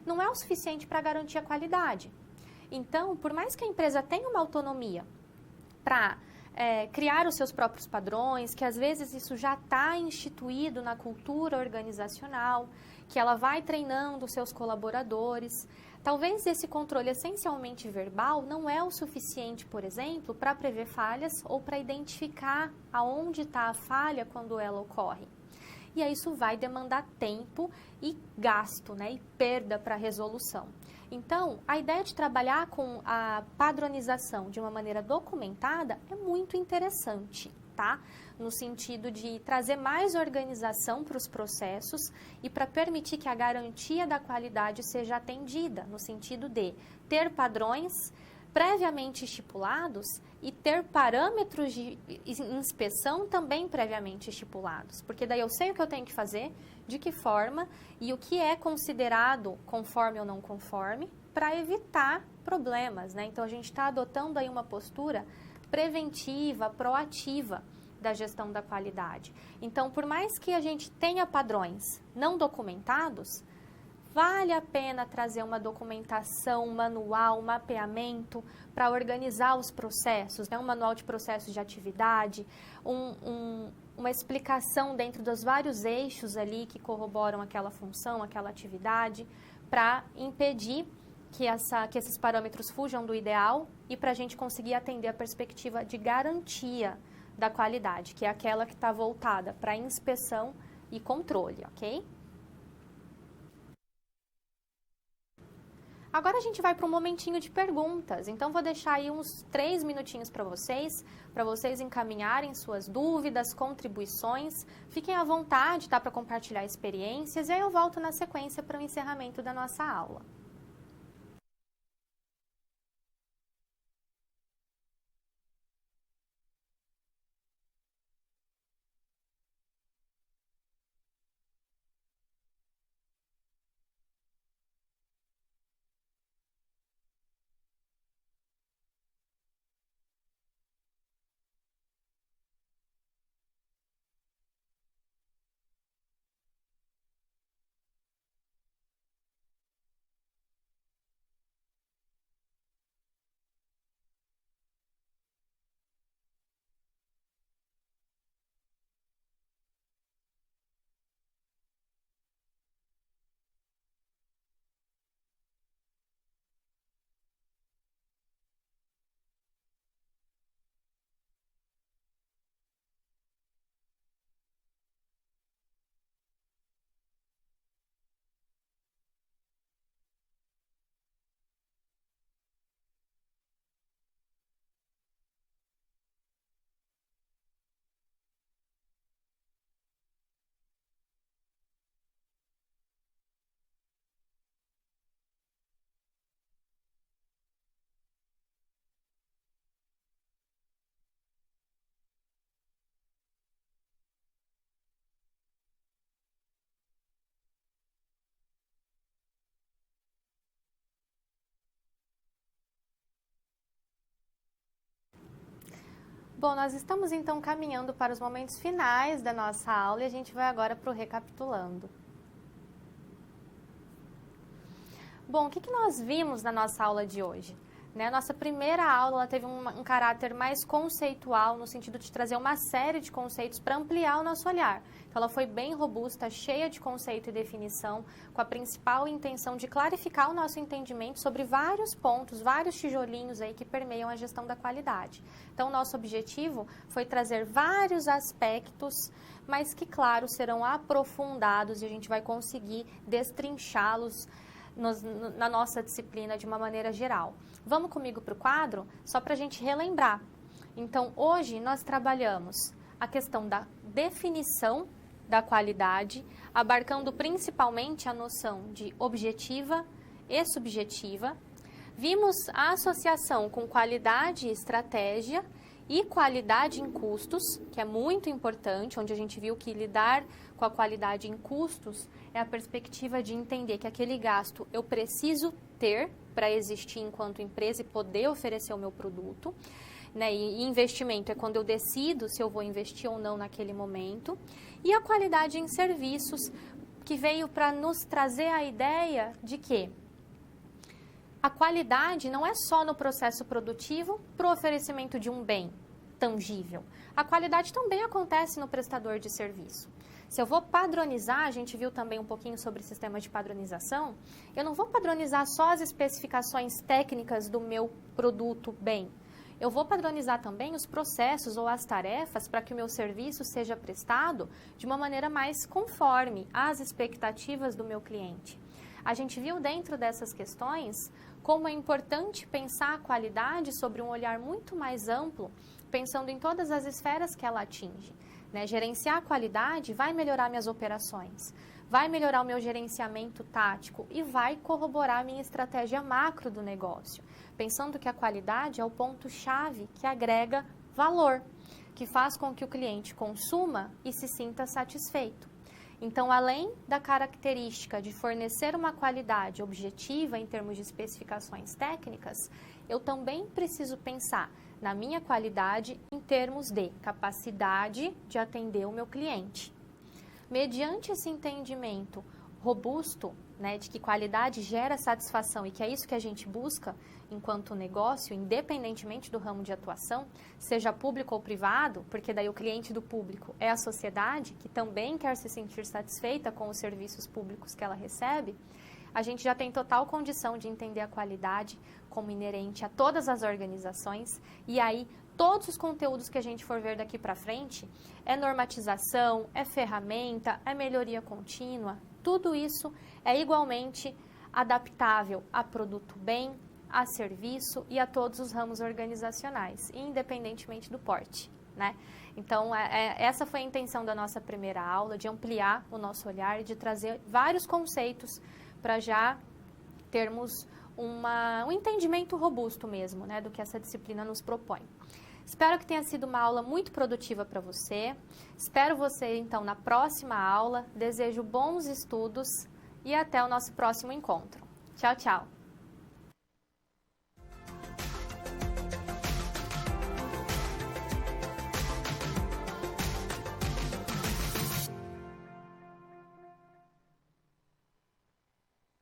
S1: não é o suficiente para garantir a qualidade. Então, por mais que a empresa tenha uma autonomia para criar os seus próprios padrões, que às vezes isso já está instituído na cultura organizacional, que ela vai treinando os seus colaboradores, talvez esse controle essencialmente verbal não é o suficiente, por exemplo, para prever falhas ou para identificar aonde está a falha quando ela ocorre. E aí isso vai demandar tempo e gasto, né, e perda para a resolução. Então, a ideia de trabalhar com a padronização de uma maneira documentada é muito interessante, tá? No sentido de trazer mais organização para os processos e para permitir que a garantia da qualidade seja atendida, no sentido de ter padrões previamente estipulados e ter parâmetros de inspeção também previamente estipulados, porque daí eu sei o que eu tenho que fazer, de que forma e o que é considerado conforme ou não conforme para evitar problemas, né? Então a gente está adotando aí uma postura preventiva, proativa da gestão da qualidade. Então, por mais que a gente tenha padrões não documentados, vale a pena trazer uma documentação, um manual, um mapeamento para organizar os processos, né? Um manual de processos de atividade, uma explicação dentro dos vários eixos ali que corroboram aquela função, aquela atividade, para impedir que esses parâmetros fujam do ideal e para a gente conseguir atender a perspectiva de garantia da qualidade, que é aquela que está voltada para inspeção e controle, ok? Agora a gente vai para um momentinho de perguntas, então vou deixar aí uns 3 minutinhos para vocês encaminharem suas dúvidas, contribuições. Fiquem à vontade, tá, para compartilhar experiências e aí eu volto na sequência para o encerramento da nossa aula. Bom, nós estamos então caminhando para os momentos finais da nossa aula e a gente vai agora para o recapitulando. Bom, o que nós vimos na nossa aula de hoje? A nossa primeira aula ela teve um caráter mais conceitual, no sentido de trazer uma série de conceitos para ampliar o nosso olhar. Então, ela foi bem robusta, cheia de conceito e definição, com a principal intenção de clarificar o nosso entendimento sobre vários pontos, vários tijolinhos aí que permeiam a gestão da qualidade. Então, o nosso objetivo foi trazer vários aspectos, mas que, claro, serão aprofundados e a gente vai conseguir destrinchá-los na nossa disciplina de uma maneira geral. Vamos comigo para o quadro, só para a gente relembrar. Então, hoje nós trabalhamos a questão da definição da qualidade, abarcando principalmente a noção de objetiva e subjetiva. Vimos a associação com qualidade e estratégia e qualidade em custos, que é muito importante, onde a gente viu que lidar com a qualidade em custos é a perspectiva de entender que aquele gasto eu preciso ter para existir enquanto empresa e poder oferecer o meu produto. E investimento é quando eu decido se eu vou investir ou não naquele momento. E a qualidade em serviços, que veio para nos trazer a ideia de que a qualidade não é só no processo produtivo para o oferecimento de um bem tangível. A qualidade também acontece no prestador de serviço. Se eu vou padronizar, a gente viu também um pouquinho sobre sistema de padronização, eu não vou padronizar só as especificações técnicas do meu produto bem. Eu vou padronizar também os processos ou as tarefas para que o meu serviço seja prestado de uma maneira mais conforme às expectativas do meu cliente. A gente viu dentro dessas questões como é importante pensar a qualidade sobre um olhar muito mais amplo, pensando em todas as esferas que ela atinge. Gerenciar a qualidade vai melhorar minhas operações, vai melhorar o meu gerenciamento tático e vai corroborar a minha estratégia macro do negócio, pensando que a qualidade é o ponto-chave que agrega valor, que faz com que o cliente consuma e se sinta satisfeito. Então, além da característica de fornecer uma qualidade objetiva em termos de especificações técnicas, eu também preciso pensar na minha qualidade em termos de capacidade de atender o meu cliente. Mediante esse entendimento robusto, né, de que qualidade gera satisfação e que é isso que a gente busca enquanto negócio, independentemente do ramo de atuação, seja público ou privado, porque daí o cliente do público é a sociedade, que também quer se sentir satisfeita com os serviços públicos que ela recebe, a gente já tem total condição de entender a qualidade como inerente a todas as organizações e aí todos os conteúdos que a gente for ver daqui para frente é normatização, é ferramenta, é melhoria contínua, tudo isso é igualmente adaptável a produto bem, a serviço e a todos os ramos organizacionais, independentemente do porte, né? Então, essa foi a intenção da nossa primeira aula, de ampliar o nosso olhar e de trazer vários conceitos para já termos um entendimento robusto mesmo, né, do que essa disciplina nos propõe. Espero que tenha sido uma aula muito produtiva para você. Espero você, então, na próxima aula. Desejo bons estudos e até o nosso próximo encontro. Tchau, tchau!